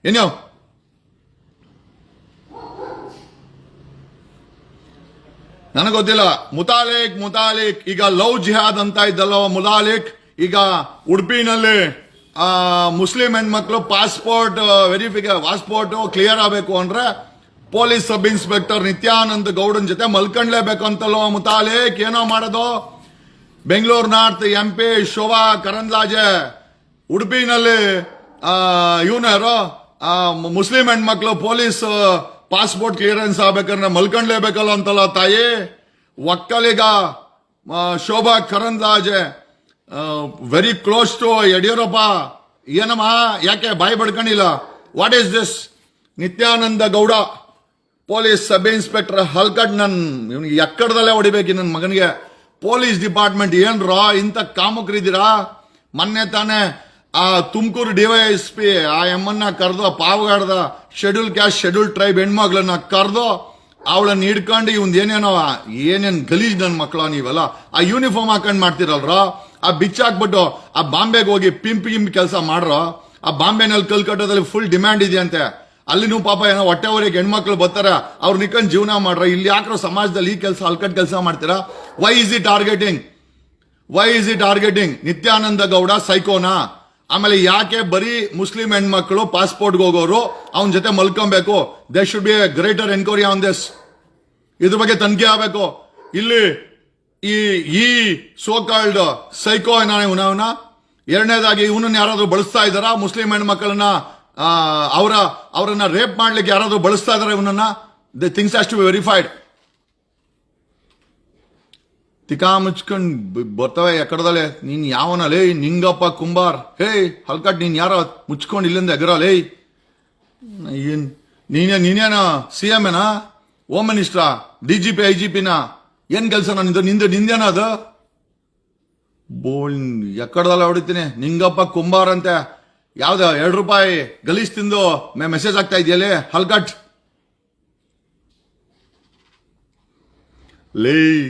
ಏನೋ ನನಗೆ ಗೊತ್ತಿಲ್ಲ ಮುತಾಲಿಕ್ ಈಗ ಲವ್ ಜಿಹಾದ್ ಅಂತ ಇದ್ದಲ್ಲ ಮುತಾಲಿಕ್ ಈಗ ಉಡುಪಿನಲ್ಲಿ ಮುಸ್ಲಿಂ ಹೆಣ್ಮಕ್ಳು ಪಾಸ್ಪೋರ್ಟ್ ಕ್ಲಿಯರ್ ಆಗಬೇಕು ಅಂದ್ರೆ ಪೊಲೀಸ್ ಸಬ್ ಇನ್ಸ್ಪೆಕ್ಟರ್ ನಿತ್ಯಾನಂದ ಗೌಡನ್ ಜೊತೆ ಮಲ್ಕೊಂಡ್ಲೇಬೇಕು ಅಂತಲ್ಲೋ ಮುತಾಲಿಕ್ ಏನೋ ಮಾಡೋದು ಬೆಂಗಳೂರು ನಾರ್ತ್ MP ಶೋಭಾ ಕರಂದ್ಲಾಜೆ ಉಡುಪಿನಲ್ಲಿ ಇವನ್ಯಾರೋ ಮುಸ್ಲಿಂ ಹೆಣ್ಮಕ್ಳು ಪೊಲೀಸ್ ಪಾಸ್ಪೋರ್ಟ್ ಕ್ಲಿಯರೆನ್ಸ್ ಆಗ್ಬೇಕಂದ್ರೆ ಮಲ್ಕೊಂಡ್ಲೇಬೇಕಲ್ಲ ಅಂತಲ್ಲ ತಾಯಿ Vokkaliga Shobha Karandlaje very close to Yediyurappa ಏನಮ್ಮ ಯಾಕೆ ಬಾಯಿ ಬಡ್ಕೊಂಡಿಲ್ಲ what is this Nityananda Gowda police sub inspector ಹಲ್ಕಟ್ ಇವನಿಗೆ ಎಕ್ಕಡದಲ್ಲೇ ಹೊಡಿಬೇಕು ನನ್ನ ಮಗನಿಗೆ ಪೊಲೀಸ್ ಡಿಪಾರ್ಟ್ಮೆಂಟ್ ಏನ್ರಾ ಇಂಥ ಕಾಮುಕರಿದ್ದೀರಾ ಮೊನ್ನೆ ತಾನೇ ತುಮಕೂರು DYSP ಎಮ್ಮನ್ನ ಕರೆದು ಪಾವಗಾಡ್ದ ಶೆಡ್ಯೂಲ್ ಕ್ಯಾಸ್ಟ್ ಶೆಡ್ಯೂಲ್ ಟ್ರೈಬ್ ಹೆಣ್ಮಕ್ಳನ್ನ ಕರೆದು ಅವಳನ್ನ ಹಿಡ್ಕೊಂಡು ಏನೇನ್ ಗಲೀಜ್ ನನ್ನ ಮಕ್ಕಳ ನೀವೆಲ್ಲ ಯೂನಿಫಾರ್ಮ್ ಹಾಕೊಂಡ್ ಮಾಡ್ತಿರಲ್ರ ಬಿಚ್ಚಾಕ್ಬಿಟ್ಟು ಬಾಂಬೆಗೆ ಹೋಗಿ ಪಿಂಪ್ ಕೆಲಸ ಮಾಡ್ರ ಬಾಂಬೆನಲ್ಲಿ ಕಲ್ಕಟ್ಟದಲ್ಲಿ ಫುಲ್ ಡಿಮ್ಯಾಂಡ್ ಇದೆಯಂತೆ ಅಲ್ಲಿನೂ ಪಾಪ ಏನೋ ಹೊಟ್ಟೆವರೆಗೆ ಹೆಣ್ಮಕ್ಳು ಬರ್ತಾರ ಅವ್ರು ನಿಕ್ಕೊಂಡು ಜೀವನ ಮಾಡ್ರ ಇಲ್ಲಿ ಯಾಕ್ರೋ ಸಮಾಜದಲ್ಲಿ ಈ ಕೆಲಸ ಹಲ್ಕಟ್ ಕೆಲಸ ಮಾಡ್ತೀರಾ why is he targeting Nityananda Gowda ಸೈಕೋನಾ ಆಮೇಲೆ ಯಾಕೆ ಬರೀ ಮುಸ್ಲಿಂ ಹೆಣ್ಮಕ್ಳು ಪಾಸ್ಪೋರ್ಟ್ಗೆ ಹೋಗೋರು ಅವನ ಜೊತೆ ಮಲ್ಕೊಬೇಕು they should be a greater enquiry on this ಇದ್ರ ಬಗ್ಗೆ ತನಿಖೆ ಆಗಬೇಕು ಇಲ್ಲಿ ಈ ಸೋಕಾಲ್ಡ್ ಸೈಕೋ ಇವನ ಎರಡನೇದಾಗಿ ಇವನನ್ನ ಯಾರಾದ್ರೂ ಬಳಸ್ತಾ ಇದಾರಾ ಮುಸ್ಲಿಂ ಹೆಣ್ಮಕ್ಳನ್ನ ಅವರನ್ನ ರೇಪ್ ಮಾಡ್ಲಿಕ್ಕೆ ಯಾರಾದ್ರೂ ಬಳಸ್ತಾ ಇದಾರ ಇವನನ್ನ the things has to be verified ತಿಕಾ ಮುಚ್ಕೊಂಡ್ ಬರ್ತವೆ ಎಕಡದಲ್ಲೇ ನೀನ್ ಯಾವನಲೇ ನಿಂಗಪ್ಪ ಕುಂಬಾರ್ ಹೇ ಹಲ್ಕಟ್ ನೀನ್ ಯಾರ ಮುಚ್ಕೊಂಡು ಇಲ್ಲಿಂದ ಎಗರಲೇ ನೀನೇನ CM ಏನಾ ಹೋಮ್ ಮಿನಿಸ್ಟ್ರಾ DGP IGPನ ಏನ್ ಕೆಲ್ಸನ ನಿಂದೇನ ಅದು ಬೋಳ್ ಎಕ್ಕಡದಲ್ಲ ಹೊಡಿತೀನಿ ನಿಂಗಪ್ಪ ಕುಂಬಾರ್ ಅಂತ ಯಾವ್ದ ₹2 ಗಲೀಜ್ ತಿಂದು ಮೆಸೇಜ್ ಆಗ್ತಾ ಇದೆಯಲ್ಲೇ ಹಲ್ಕಟ್ ಲೇ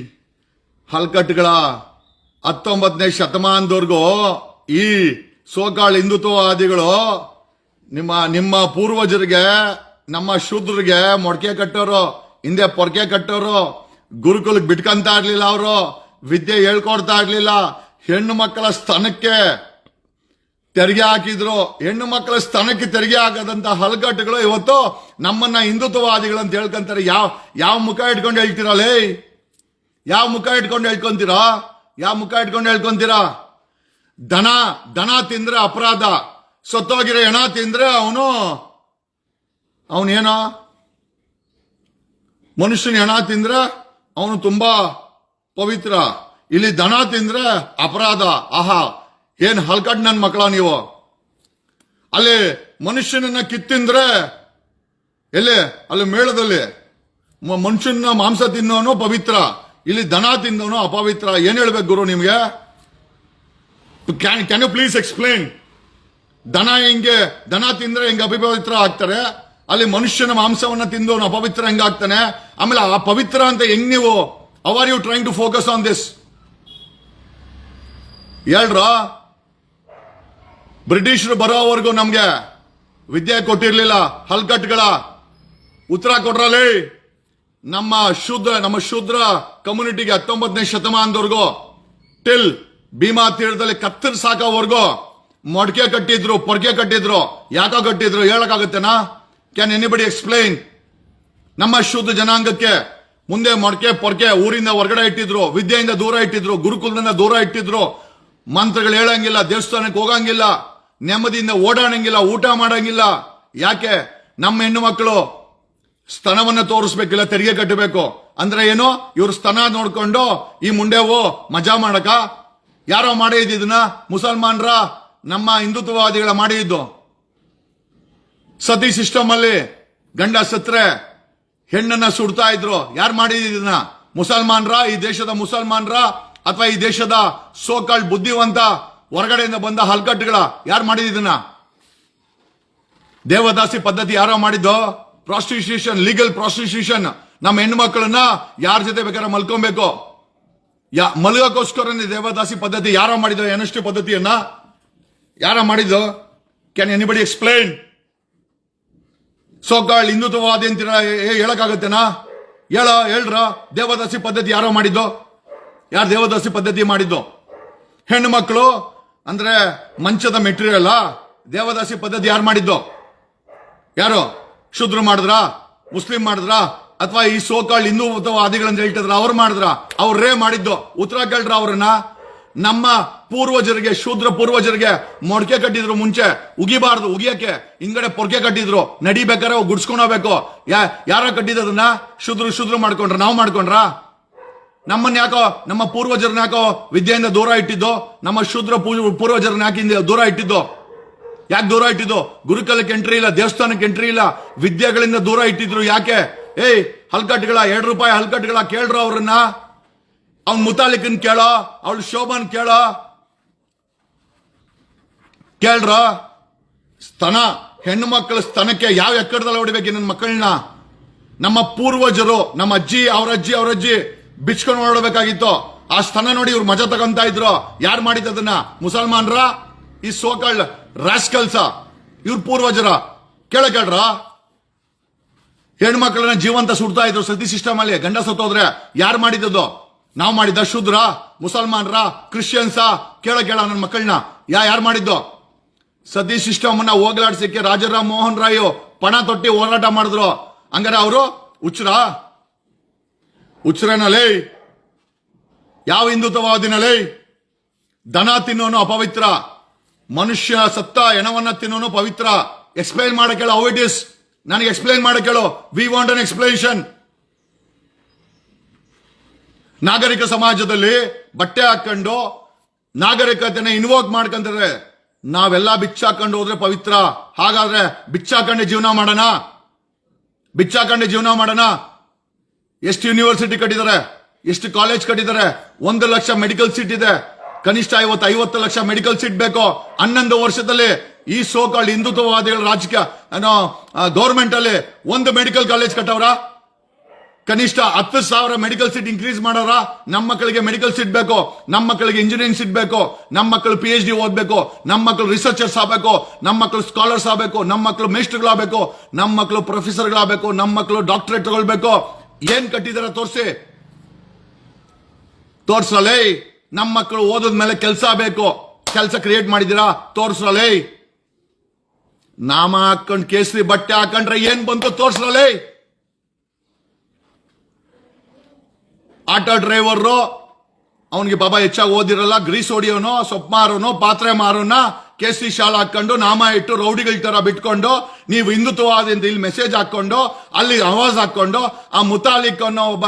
ಹಲ್ಕಟ್ಗಳ 19ನೇ ಶತಮಾನದವರೆಗೂ ಈ ಸೋಕಾಳ್ ಹಿಂದುತ್ವವಾದಿಗಳು ನಿಮ್ಮ ಪೂರ್ವಜರಿಗೆ ನಮ್ಮ ಶೂದ್ರಿಗೆ ಮೊಡಕೆ ಕಟ್ಟೋರು ಹಿಂದೆ ಪೊರಕೆ ಕಟ್ಟೋರು ಗುರುಕುಲಕ್ಕೆ ಬಿಟ್ಕಂತ ಇರ್ಲಿಲ್ಲ ಅವರು ವಿದ್ಯೆ ಹೇಳ್ಕೊಡ್ತಾ ಇರ್ಲಿಲ್ಲ ಹೆಣ್ಣು ಮಕ್ಕಳ ಸ್ತನಕ್ಕೆ ತೆರಿಗೆ ಹಾಕಿದ್ರು ಹೆಣ್ಣು ಮಕ್ಕಳ ಸ್ತನಕ್ಕೆ ತೆರಿಗೆ ಹಾಕದಂತ ಹಲ್ಕಟ್ಟುಗಳು ಇವತ್ತು ನಮ್ಮನ್ನ ಹಿಂದುತ್ವವಾದಿಗಳು ಅಂತ ಹೇಳ್ಕೊಂತಾರೆ ಯಾವ ಮುಖ ಇಟ್ಕೊಂಡು ಹೇಳ್ತೀರಲ್ಲೇ ಯಾವ ಮುಖ ಇಟ್ಕೊಂಡು ಹೇಳ್ಕೊಂತೀರಾ ದನ ತಿಂದ್ರೆ ಅಪರಾಧ ಸತ್ತೋಗಿರೋ ಹೆಣ ತಿಂದ್ರೆ ಅವನೇನೋ ಮನುಷ್ಯನ ಹೆಣ ತಿಂದ್ರೆ ಅವನು ತುಂಬಾ ಪವಿತ್ರ ಇಲ್ಲಿ ದನ ತಿಂದ್ರೆ ಅಪರಾಧ ಆಹಾ ಏನ್ ಹಲ್ಕಟ್ ನನ್ ಮಕ್ಕಳ ನೀವು ಅಲ್ಲಿ ಮನುಷ್ಯನನ್ನ ಕಿತ್ತಿಂದ್ರೆ ಎಲ್ಲಿ ಅಲ್ಲಿ ಮೇಳದಲ್ಲಿ ಮನುಷ್ಯನ ಮಾಂಸ ತಿನ್ನೋನು ಪವಿತ್ರ, ಇಲ್ಲಿ ದನ ತಿನ್ನೋನು ಅಪವಿತ್ರ. ಏನ್ ಹೇಳ್ಬೇಕು ಗುರು ನಿಮ್ಗೆ? Can you please explain? ದನ ತಿಂದ್ರೆ ಹೆಂಗೆ ಅಪವಿತ್ರ ಆಗ್ತಾರೆ, ಅಲ್ಲಿ ಮನುಷ್ಯನ ಮಾಂಸವನ್ನ ತಿಂದವನು ಅಪವಿತ್ರ ಹೆಂಗಾಗ್ತಾನೆ? ಆಮೇಲೆ ಆ ಪವಿತ್ರ ಅಂತ ಹೆಂಗ್ ನೀವು how are you trying to focus on this? ಹೇಳ್ರ, ಬ್ರಿಟಿಷರು ಬರೋವರೆಗೂ ನಮ್ಗೆ ವಿದ್ಯೆ ಕೊಟ್ಟಿರ್ಲಿಲ್ಲ, ಹಲ್ಕಟ್ಗಳ ಉತ್ತರ ಕೊಟ್ರಲ್ಲಿ. ನಮ್ಮ ಶೂದ್ರ ಕಮ್ಯುನಿಟಿಗೆ 19ನೇ ಶತಮಾನದವರೆಗೂ ಟಿಲ್ ಭೀಮಾ ತೀರದಲ್ಲಿ ಕತ್ತರ್ ಸಾಕೋವರೆಗೂ ಮೊಡ್ಕೆ ಕಟ್ಟಿದ್ರು, ಪೊರ್ಕೆ ಕಟ್ಟಿದ್ರು. ಯಾಕ ಕಟ್ಟಿದ್ರು ಹೇಳಕ್ಕಾಗತ್ತೇನಾ? Can anybody explain? ನಮ್ಮ ಶುದ್ಧ ಜನಾಂಗಕ್ಕೆ ಮುಂದೆ ಮೊಡ್ಕೆ ಪೊರ್ಕೆ ಊರಿಂದ ಹೊರಗಡೆ ಇಟ್ಟಿದ್ರು, ವಿದ್ಯೆಯಿಂದ ದೂರ ಇಟ್ಟಿದ್ರು, ಗುರುಕುಲದಿಂದ ದೂರ ಇಟ್ಟಿದ್ರು. ಮಂತ್ರಗಳು ಹೇಳಂಗಿಲ್ಲ, ದೇವಸ್ಥಾನಕ್ಕೆ ಹೋಗಂಗಿಲ್ಲ, ನೆಮ್ಮದಿಯಿಂದ ಓಡಾಡಂಗಿಲ್ಲ, ಊಟ ಮಾಡಂಗಿಲ್ಲ. ಯಾಕೆ? ನಮ್ಮ ಹೆಣ್ಣು ಮಕ್ಕಳು ಸ್ತನವನ್ನ ತೋರಿಸ್ಬೇಕಿಲ್ಲ, ತೆರಿಗೆ ಕಟ್ಟಬೇಕು. ಅಂದ್ರೆ ಏನು? ಇವ್ರ ಸ್ತನ ನೋಡ್ಕೊಂಡು ಈ ಮುಂಡೆವು ಮಜಾ ಮಾಡಕ? ಯಾರೋ ಮಾಡಿದ್ದು ಇದನ್ನ? ಮುಸಲ್ಮಾನ್ರ, ನಮ್ಮ ಹಿಂದುತ್ವವಾದಿಗಳ ಮಾಡಿದ್ದು. ಸತಿ ಸಿಸ್ಟಮ್ ಅಲ್ಲಿ ಗಂಡ ಸತ್ರೆ ಹೆಣ್ಣನ್ನ ಸುಡ್ತಾ ಇದ್ರು. ಯಾರು ಮಾಡಿದನ್ನ? ಮುಸಲ್ಮಾನ್ರ? ಈ ದೇಶದ ಮುಸಲ್ಮಾನ್ರ ಅಥವಾ ಈ ದೇಶದ ಸೋಕಾಳ್ ಬುದ್ಧಿವಂತ ಹೊರಗಡೆಯಿಂದ ಬಂದ ಹಲ್ಕಟ್ಟುಗಳ? ಯಾರು ಮಾಡಿದನ್ನ? ದೇವದಾಸಿ ಪದ್ಧತಿ ಯಾರೋ ಮಾಡಿದ್ದು? Prostitution, legal prostitution. ನಮ್ಮ ಹೆಣ್ಣು ಮಕ್ಕಳನ್ನ ಯಾರ ಜೊತೆ ಬೇಕಾದ್ರೆ ಮಲ್ಕೊಬೇಕು, ಮಲಗೋಸ್ಕರ ದೇವದಾಸಿ ಪದ್ಧತಿ ಯಾರೋ ಮಾಡಿದ್ರು. ಎನ್ಎಸ್ಟಿ ಪದ್ಧತಿಯನ್ನ ಯಾರ ಮಾಡಿದ್ದು? Can anybody explain? ಸೋಕಾಳ್ ಹಿಂದುತ್ವವಾದಿ ಅಂತೀರ, ಹೇಳಕ್ಕಾಗತ್ತೇನಾ? ಹೇಳ್ರ, ದೇವದಾಸಿ ಪದ್ಧತಿ ಯಾರೋ ಮಾಡಿದ್ದು? ಯಾರು ದೇವದಾಸಿ ಪದ್ಧತಿ ಮಾಡಿದ್ದು? ಹೆಣ್ಣು ಮಕ್ಕಳು ಅಂದ್ರೆ ಮಂಚದ ಮೆಟೀರಿಯಲ್. ದೇವದಾಸಿ ಪದ್ಧತಿ ಯಾರು ಮಾಡಿದ್ದು? ಯಾರು? ಶೂದ್ರ ಮಾಡಿದ್ರ? ಮುಸ್ಲಿಂ ಮಾಡಿದ್ರ? ಅಥವಾ ಈ ಸೋಕಾಳ್ ಹಿಂದುತ್ವವಾದಿಗಳಂತ ಹೇಳ್ತಿದ್ರ ಅವ್ರು ಮಾಡಿದ್ರ? ಅವ್ರೇ ಮಾಡಿದ್ದು. ಉತ್ತರ ಕೇಳ್ರ ಅವ್ರನ್ನ. ನಮ್ಮ ಪೂರ್ವಜರಿಗೆ, ಶೂದ್ರ ಪೂರ್ವಜರಿಗೆ ಮೊಡ್ಕೆ ಕಟ್ಟಿದ್ರು. ಮುಂಚೆ ಉಗಿಬಾರ್ದು, ಉಗಿಯಕ್ಕೆ ಹಿಂಗಡೆ ಪೊರ್ಕೆ ಕಟ್ಟಿದ್ರು. ನಡಿಬೇಕಾರೆ ಗುಡ್ಸ್ಕೊಂಡು ಹೋಗ್ಬೇಕು. ಯಾರ ಕಟ್ಟಿದ್ದನ್ನ? ಶೂದ್ರ ಮಾಡ್ಕೊಂಡ್ರ? ನಾವು ಮಾಡ್ಕೊಂಡ್ರ? ನಮ್ಮನ್ನ ಯಾಕೋ, ನಮ್ಮ ಪೂರ್ವಜರನ್ನ ಯಾಕೋ ವಿದ್ಯೆಯಿಂದ ದೂರ ಇಟ್ಟಿದ್ದು? ನಮ್ಮ ಶೂದ್ರ ಪೂರ್ವಜರನ್ನ ಯಾಕೆ ದೂರ ಇಟ್ಟಿದ್ದು? ಯಾಕೆ ದೂರ ಇಟ್ಟಿದ್ದು? ಗುರುಕುಲಕ್ಕೆ ಎಂಟ್ರಿ ಇಲ್ಲ, ದೇವಸ್ಥಾನಕ್ಕೆ ಎಂಟ್ರಿ ಇಲ್ಲ, ವಿದ್ಯೆಗಳಿಂದ ದೂರ ಇಟ್ಟಿದ್ರು. ಯಾಕೆ? ಹಲ್ಕಟ್ಗಳ, ₹2 ಹಲ್ಕಟ್ಗಳ ಕೇಳ್ರ ಅವ್ರನ್ನ. ಅವ್ನ್ ಮುತಾಲಿಕನ್ ಕೇಳೋ, ಅವಳು ಶೋಭನ್ ಕೇಳ್ರ. ಸ್ತನ, ಹೆಣ್ಣು ಮಕ್ಕಳ ಸ್ತನಕ್ಕೆ ಯಾವ ಎಕ್ಕಡದಲ್ಲಿ ಹೊಡಿಬೇಕು ನನ್ನ ಮಕ್ಕಳನ್ನ? ನಮ್ಮ ಪೂರ್ವಜರು, ನಮ್ಮ ಅಜ್ಜಿ, ಅವ್ರ ಅಜ್ಜಿ ಬಿಚ್ಕೊಂಡು ನೋಡಬೇಕಾಗಿತ್ತು. ಆ ಸ್ತನ ನೋಡಿ ಇವ್ರು ಮಜಾ ತಗೊಂತ ಇದ್ರು. ಯಾರು ಮಾಡಿದ್ದನ್ನ? ಮುಸಲ್ಮಾನ್ರ? ಈ ಸೋಕಾಳ್ ರಾಸ್ಕಲ್ಸ? ಇವ್ರ ಪೂರ್ವಜರ? ಕೇಳ್ರ. ಹೆಣ್ಮಕ್ಳನ್ನ ಜೀವಂತ ಸುಡ್ತಾ ಇದ್ರು ಸತಿ ಸಿಸ್ಟಮ್ ಅಲ್ಲಿ. ಗಂಡ ಸತ್ತೋದ್ರೆ ಯಾರು ಮಾಡಿದ್ದು? ನಾವು ಮಾಡಿದ್ದ? ಶೂದ್ರ, ಮುಸಲ್ಮಾನ್ರ, ಕ್ರಿಶ್ಚಿಯನ್ಸ? ಕೇಳ ನನ್ನ ಮಕ್ಕಳನ್ನ ಯಾರು ಮಾಡಿದ್ದು? ಸತಿ ಸಿಸ್ಟಮ್ ಅನ್ನ ಹೋಗ್ಲಾಡ್ಸಕ್ಕೆ ರಾಜಾರಾಮ್ ಮೋಹನ್ ರಾಯ್ ಪಣ ತೊಟ್ಟಿ ಹೋರಾಟ ಮಾಡಿದ್ರು. ಹಂಗಾರೆ ಅವರು ಹುಚ್ಚರನಲ್ಲೇ? ಯಾವ ಹಿಂದುತ್ವವಾದಿನಲ್ಲೇ? ದನ ತಿನ್ನೋನು ಅಪವಿತ್ರ, ಮನುಷ್ಯ ಸತ್ತ ಹೆಣವನ್ನ ತಿನ್ನೋನು ಪವಿತ್ರ. ಎಕ್ಸ್ಪ್ಲೈನ್ ಮಾಡಕ್ ಹೇಳು. How it is? ನನಗೆ ಎಕ್ಸ್ಪ್ಲೈನ್ ಮಾಡಕ್ ಹೇಳು. We want an explanation. ನಾಗರಿಕ ಸಮಾಜದಲ್ಲಿ ಬಟ್ಟೆ ಹಾಕೊಂಡು ನಾಗರಿಕತೆನ ಇನ್ವೋಕ್ ಮಾಡ್ಕೊಂತಾರೆ. ನಾವೆಲ್ಲ ಬಿಚ್ಚಾಕೊಂಡು ಹೋದ್ರೆ ಪವಿತ್ರ. ಹಾಗಾದ್ರೆ ಬಿಚ್ಚಾಕೊಂಡೆ ಜೀವನ ಮಾಡೋಣ. ಎಷ್ಟು ಯೂನಿವರ್ಸಿಟಿ ಕಟ್ಟಿದ್ದಾರೆ, ಎಷ್ಟು ಕಾಲೇಜ್ ಕಟ್ಟಿದ್ದಾರೆ, 1 ಲಕ್ಷ ಮೆಡಿಕಲ್ ಸೀಟ್ ಇದೆ. ಕನಿಷ್ಠ 50 ಲಕ್ಷ ಮೆಡಿಕಲ್ ಸೀಟ್ ಬೇಕು. 11 ವರ್ಷದಲ್ಲಿ ಈ ಸೋಕಾಳ್ ಹಿಂದುತ್ವವಾದಿಗಳ ರಾಜಕೀಯ ಗೌರ್ಮೆಂಟ್ ಅಲ್ಲಿ 1 ಮೆಡಿಕಲ್ ಕಾಲೇಜ್ ಕಟ್ಟವ್ರ? ಕನಿಷ್ಠ 10,000 ಮೆಡಿಕಲ್ ಸೀಟ್ ಇನ್ಕ್ರೀಸ್ ಮಾಡೋರ? ನಮ್ಮ ಮಕ್ಕಳಿಗೆ ಮೆಡಿಕಲ್ ಸೀಟ್ ಬೇಕು, ನಮ್ಮ ಮಕ್ಕಳಿಗೆ ಇಂಜಿನಿಯರಿಂಗ್ ಸೀಟ್ ಬೇಕು, ನಮ್ಮ ಮಕ್ಕಳು PhD ಓದ್ಬೇಕು, ನಮ್ಮ ಮಕ್ಕಳು ರಿಸರ್ಚರ್ಸ್ ಆಗಬೇಕು, ನಮ್ಮ ಮಕ್ಕಳು ಸ್ಕಾಲರ್ಸ್ ಆಗಬೇಕು, ನಮ್ಮ ಮಕ್ಕಳು ಮೇಸ್ಟರ್ಗಳಾಗಬೇಕು, ನಮ್ಮ ಮಕ್ಕಳು ಪ್ರೊಫೆಸರ್ಗಳಾಗಬೇಕು, ನಮ್ಮ ಮಕ್ಕಳು ಡಾಕ್ಟರೇಟ್ ತಗೊಳ್ಬೇಕು. ಏನ್ ಕಟ್ಟಿದಾರ ತೋರ್ಸಲೇ. ನಮ್ಮ ಮಕ್ಕಳು ಓದದ ಮೇಲೆ ಕೆಲಸ ಬೇಕು, ಕೆಲಸ ಕ್ರಿಯೇಟ್ ಮಾಡಿದಿರಾ? ತೋರ್ಸಲೇ. ನಾಮ ಹಾಕೊಂಡ್ ಕೇಸರಿ ಬಟ್ಟೆ ಹಾಕೊಂಡ್ರೆ ಏನ್ ಬಂತು? ತೋರ್ಸಲೇ. ಆಟೋ ಡ್ರೈವರ್ ಅವನಿಗೆ ಪಾಪ ಹೆಚ್ಚಾಗಿ ಓದಿರಲ್ಲ, ಗ್ರೀಸ್ ಹೊಡಿಯೋನು, ಸೊಪ್ಪು ಮಾರೋನು, ಪಾತ್ರೆ ಮಾರೋನ ಕೇಸರಿ ಶಾಲ್ ಹಾಕೊಂಡು ನಾಮ ಇಟ್ಟು ರೌಡಿಗಳ ತರ ಬಿಟ್ಕೊಂಡು ನೀವು ಹಿಂದುತ್ವವಾದಿಂದ ಇಲ್ಲಿ ಮೆಸೇಜ್ ಹಾಕೊಂಡು ಅಲ್ಲಿ ಆವಾಜ್ ಹಾಕೊಂಡು ಆ ಮುತಾಲಿಕ್ ಅನ್ನೋ ಒಬ್ಬ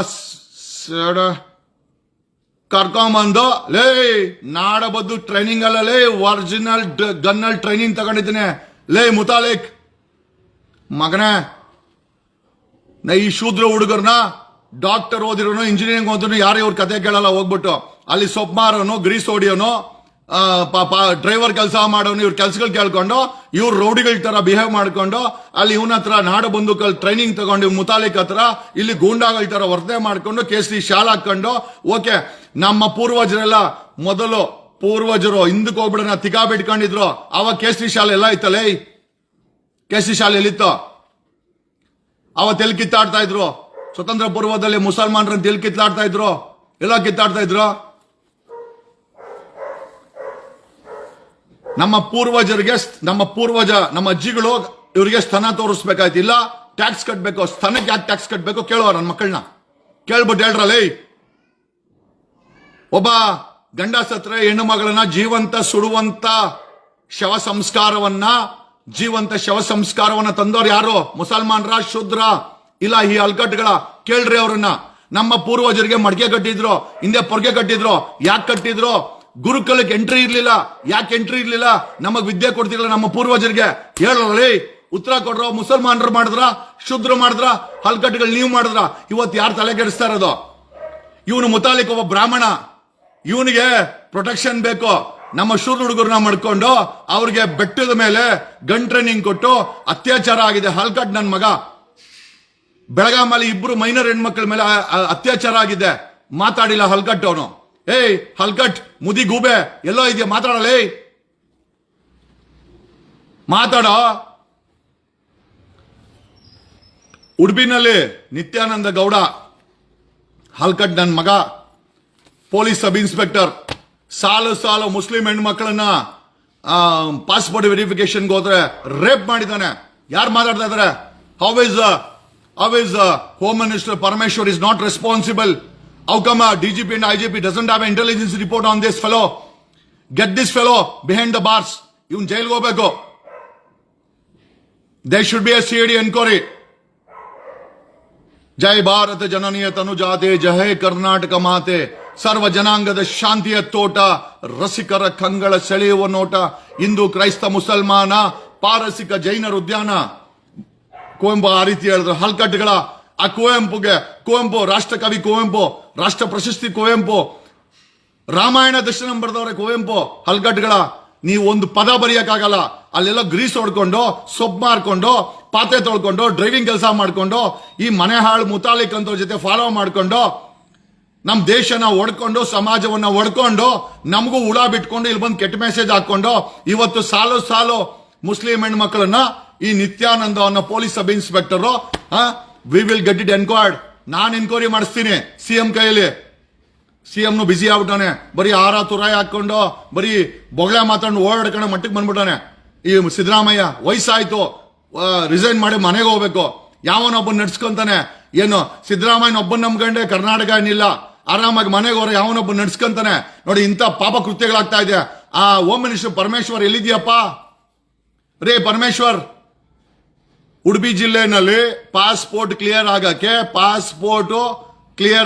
ಕರ್ಕೊಂಬಂದು ಲೇ ನಾಡಬದ್ದು ಟ್ರೈನಿಂಗ್ ಅಲ್ಲೇ ಒರಿಜಿನಲ್ ಗನ್ ಅಲ್ಲಿ ಟ್ರೈನಿಂಗ್ ತಗೊಂಡಿದ್ದೀನಿ ಲೇ ಮುತಾಲಿಕ್ ಮಗನೇ, ಈ ಶೂದ್ರ ಹುಡುಗರ್ನ ಡಾಕ್ಟರ್ ಓದಿರೋನು ಇಂಜಿನಿಯರಿಂಗ್ ಓದಿರೋನು ಯಾರು ಇವ್ರ ಕತೆ ಕೇಳಲ್ಲ. ಹೋಗ್ಬಿಟ್ಟು ಅಲ್ಲಿ ಸೊಪ್ಪು ಮಾರೋನು, ಗ್ರೀಸ್ ಹೊಡಿಯೋನು, ಡ್ರೈವರ್ ಕೆಲಸ ಮಾಡೋನು, ಇವ್ರ ಕೆಲ್ಸಗಳು ಕೇಳ್ಕೊಂಡು ಇವ್ರು ರೌಡಿಗಳ ತರ ಬಿಹೇವ್ ಮಾಡ್ಕೊಂಡು ಅಲ್ಲಿ ಇವನ ಹತ್ರ ನಾಡು ಬಂದೂಕಲ್ಲಿ ಟ್ರೈನಿಂಗ್ ತಗೊಂಡು ಮುತಾಲಿಕ್ ಹತ್ರ ಇಲ್ಲಿ ಗೂಂಡಾಗಳ ತರ ವರ್ತನೆ ಮಾಡ್ಕೊಂಡು ಕೇಸರಿ ಶಾಲ್ ಹಾಕೊಂಡು, ಓಕೆ ನಮ್ಮ ಪೂರ್ವಜರೆಲ್ಲ ಮೊದಲು ಪೂರ್ವಜರು ಹಿಂದಕ್ಕೆ ಹೋಗ್ಬಿಡೋಣ ತಿಕಾ ಬಿಟ್ಕೊಂಡಿದ್ರು, ಅವಾಗ ಕೇಸರಿ ಶಾಲೆ ಎಲ್ಲ ಇತ್ತಲೇ, ಕೇಸರಿ ಶಾಲೆ ಎಲ್ಲಿತ್ತು? ಅವತ್ತೆಲ್ಲಿ ಕಿತ್ತಾಡ್ತಾ ಇದ್ರು? ಸ್ವತಂತ್ರ ಪೂರ್ವದಲ್ಲಿ ಮುಸಲ್ಮಾನರನ್ನ ಎಲ್ಲಿ ಕಿತ್ತಾಡ್ತಾ ಇದ್ರು? ಎಲ್ಲ ಕಿತ್ತಾಡ್ತಾ ಇದ್ರು. ನಮ್ಮ ಪೂರ್ವಜರಿಗೆ ನಮ್ಮ ಅಜ್ಜಿಗಳು ಇವರಿಗೆ ಸ್ತನ ತೋರಿಸ್ಬೇಕಾಯ್ತು, ಇಲ್ಲ ಟ್ಯಾಕ್ಸ್ ಕಟ್ಬೇಕು. ಸ್ತನಕ್ಕೆ ಯಾಕೆ ಟ್ಯಾಕ್ಸ್ ಕಟ್ಬೇಕು ಕೇಳುವ ನನ್ನ ಮಕ್ಕಳನ್ನ ಕೇಳ್ಬಿಟ್ಟು ಹೇಳ್ರಲ್ಲೇ. ಒಬ್ಬ ಗಂಡ ಸತ್ರೆ ಹೆಣ್ಣು ಮಗಳನ್ನ ಜೀವಂತ ಸುಡುವಂತ ಜೀವಂತ ಶವ ಸಂಸ್ಕಾರವನ್ನ ತಂದವ್ರು ಯಾರು? ಮುಸಲ್ಮಾನರ, ಶೂದ್ರ, ಇಲ್ಲ ಈ ಅಲ್ಕಟ್ಗಳ? ಕೇಳ್ರಿ ಅವ್ರನ್ನ. ನಮ್ಮ ಪೂರ್ವಜರಿಗೆ ಮಡಿಕೆ ಕಟ್ಟಿದ್ರು, ಹಿಂದೆ ಪೊರ್ಗೆ ಕಟ್ಟಿದ್ರು. ಯಾಕೆ ಕಟ್ಟಿದ್ರು? ಗುರುಕುಲಕ್ಕೆ ಎಂಟ್ರಿ ಇರ್ಲಿಲ್ಲ. ಯಾಕೆ ಎಂಟ್ರಿ ಇರ್ಲಿಲ್ಲ? ನಮಗ್ ವಿದ್ಯೆ ಕೊಡ್ತಿರ್ಲಿಲ್ಲ ನಮ್ಮ ಪೂರ್ವಜರಿಗೆ. ಹೇಳಿ, ಉತ್ತರ ಕೊಡ್ರ. ಮುಸಲ್ಮಾನರು ಮಾಡಿದ್ರ, ಶೂದ್ರ ಮಾಡಿದ್ರ, ಹಲ್ಕಟ್ಗಳು ನೀವು ಮಾಡಿದ್ರ? ಇವತ್ತು ಯಾರು ತಲೆ ಕೆಡಿಸ್ತಾ ಇರೋದು? ಇವನು ಮುತಾಲಿಕ್ ಒಬ್ಬ ಬ್ರಾಹ್ಮಣ, ಇವನಿಗೆ ಪ್ರೊಟೆಕ್ಷನ್ ಬೇಕು. ನಮ್ಮ ಶೂದ್ರ ಹುಡುಗರನ್ನ ಮಾಡ್ಕೊಂಡು ಅವ್ರಿಗೆ ಬೆಟ್ಟದ ಮೇಲೆ ಗನ್ ಟ್ರೈನಿಂಗ್ ಕೊಟ್ಟು ಅತ್ಯಾಚಾರ ಆಗಿದೆ. ಹಲ್ಕಟ್ ನನ್ ಮಗ ಬೆಳಗಾಮಲ್ಲಿ ಇಬ್ರು ಮೈನರ್ ಹೆಣ್ಮಕ್ಳ ಮೇಲೆ ಅತ್ಯಾಚಾರ ಆಗಿದೆ. ಮಾತಾಡಿಲ್ಲ ಹಲ್ಕಟ್ ಅವನು. ಏಯ್ ಹಲ್ಕಟ್ ಮುದಿ ಗೂಬೆ ಎಲ್ಲೋ ಇದೆಯಾ? ಮಾತಾಡಲೇ, ಮಾತಾಡೋ. ಉಡುಪಿನಲ್ಲಿ ನಿತ್ಯಾನಂದ ಗೌಡ ಹಲ್ಕಟ್ ನನ್ ಮಗ, ಪೊಲೀಸ್ ಸಬ್ ಇನ್ಸ್ಪೆಕ್ಟರ್, ಸಾಲು ಮುಸ್ಲಿಂ ಹೆಣ್ಮಕ್ಳನ್ನ ಪಾಸ್ಪೋರ್ಟ್ ವೆರಿಫಿಕೇಶನ್ಗೆ ಹೋದ್ರೆ ರೇಪ್ ಮಾಡಿದ್ದಾನೆ. ಯಾರು ಮಾತಾಡ್ತಾ ಇದಾರೆ? How is home minister Parameshwar is not responsible? How come DGP and IGP doesn't have an intelligence report on this fellow? Get this fellow behind the bars. ಇವನ್ ಜೈಲ್ಗೆ ಹೋಗ್ಬೇಕು. There should be a CID enquiry. ಜೈ ಭಾರತ ಜನನೀಯ ತನುಜಾತೆ, ಜೈ ಕರ್ನಾಟಕ ಮಾತೆ, ಸರ್ವ ಜನಾಂಗದ ಶಾಂತಿಯ ತೋಟ, ರಸಿಕರ ಕಂಗಳ ಸೆಳೆಯುವ ನೋಟ, ಹಿಂದೂ ಕ್ರೈಸ್ತ ಮುಸಲ್ಮಾನ ಪಾರಸಿಕ ಜೈನರ ಉದ್ಯಾನ. ಕುವೆಂಪು ಆ ರೀತಿ ಹೇಳಿದ್ರು. ಹಲ್ಕಟ್ಗಳ ಆ ಕುವೆಂಪು ರಾಷ್ಟ್ರಕವಿ ಕುವೆಂಪು, ರಾಷ್ಟ್ರ ಪ್ರಶಸ್ತಿ ಕುವೆಂಪು, ರಾಮಾಯಣ ದರ್ಶನ ಬರೆದವ್ರೆ ಕುವೆಂಪು. ಹಲ್ಕಟ್ಗಳ ನೀವು ಒಂದು ಪದ ಬರೆಯಕ್ಕಾಗಲ್ಲ. ಅಲ್ಲೆಲ್ಲ ಗ್ರೀಸ್ ಹೊಡ್ಕೊಂಡು, ಸೊಪ್ಪು ಮಾರ್ಕೊಂಡು, ಪಾತ್ರೆ ತೊಳ್ಕೊಂಡು, ಡ್ರೈವಿಂಗ್ ಕೆಲಸ ಮಾಡ್ಕೊಂಡು, ಈ ಮನೆ ಹಾಳು ಮುತಾಲಿಕ್ ಅಂತ ಜೊತೆ ಫಾಲೋ ಮಾಡ್ಕೊಂಡು ನಮ್ ದೇಶನ ಒಡ್ಕೊಂಡು, ಸಮಾಜವನ್ನ ಒಡ್ಕೊಂಡು, ನಮಗೂ ಹುಳ ಬಿಟ್ಕೊಂಡು ಇಲ್ಲಿ ಬಂದು ಕೆಟ್ಟ ಮೆಸೇಜ್ ಹಾಕೊಂಡು ಇವತ್ತು ಸಾಲು ಮುಸ್ಲಿಂ ಹೆಣ್ಮಕ್ಳನ್ನ ಈ ನಿತ್ಯಾನಂದ ಅನ್ನೋ police sub inspector we will get it enquired. ನಾನು ಎನ್ಕ್ವೈರಿ ಮಾಡಿಸ್ತೀನಿ ಸಿಎಂ ಕೈಯಲ್ಲಿ. ಸಿಎಂನು ಬಿಸಿ ಆಗ್ಬಿಟ್ಟಾನೆ, ಬರೀ ಆರ ತುರಾಯಿ ಹಾಕೊಂಡು ಬರೀ ಬೊಗಳೆ ಮಾತಾಡು ಓಡಾಡ್ಕೊಂಡು ಮಟ್ಟಕ್ಕೆ ಬಂದ್ಬಿಟ್ಟಾನೆ. ಈ ಸಿದ್ದರಾಮಯ್ಯ ವಯಸ್ಸಾಯ್ತು, ರಿಸೈನ್ ಮಾಡಿ ಮನೆಗೆ ಹೋಗ್ಬೇಕು. ಯಾವನೊಬ್ಬನ್ ನಡ್ಸ್ಕೊಂತಾನೆ? ಏನು ಸಿದ್ದರಾಮಯ್ಯನ ಒಬ್ಬನ್ ನಂಬ್ಕೊಂಡೆ ಕರ್ನಾಟಕ ಏನಿಲ್ಲ, ಆರಾಮಾಗಿ ಮನೆಗೆ ಹೋದ್ರೆ ಯಾವನೊಬ್ಬ ನಡ್ಸ್ಕೊಂತಾನೆ. ನೋಡಿ ಇಂಥ ಪಾಪ ಕೃತ್ಯಗಳಾಗ್ತಾ ಇದೆ. ಆ ಹೋಮ್ ಮಿನಿಸ್ಟರ್ ಪರಮೇಶ್ವರ್ ಎಲ್ಲಿದ್ಯಪ್ಪ? ರೇ ಪರಮೇಶ್ವರ್, ಉಡುಪಿ ಜಿಲ್ಲೆನಲ್ಲಿ ಪಾಸ್ಪೋರ್ಟ್ ಕ್ಲಿಯರ್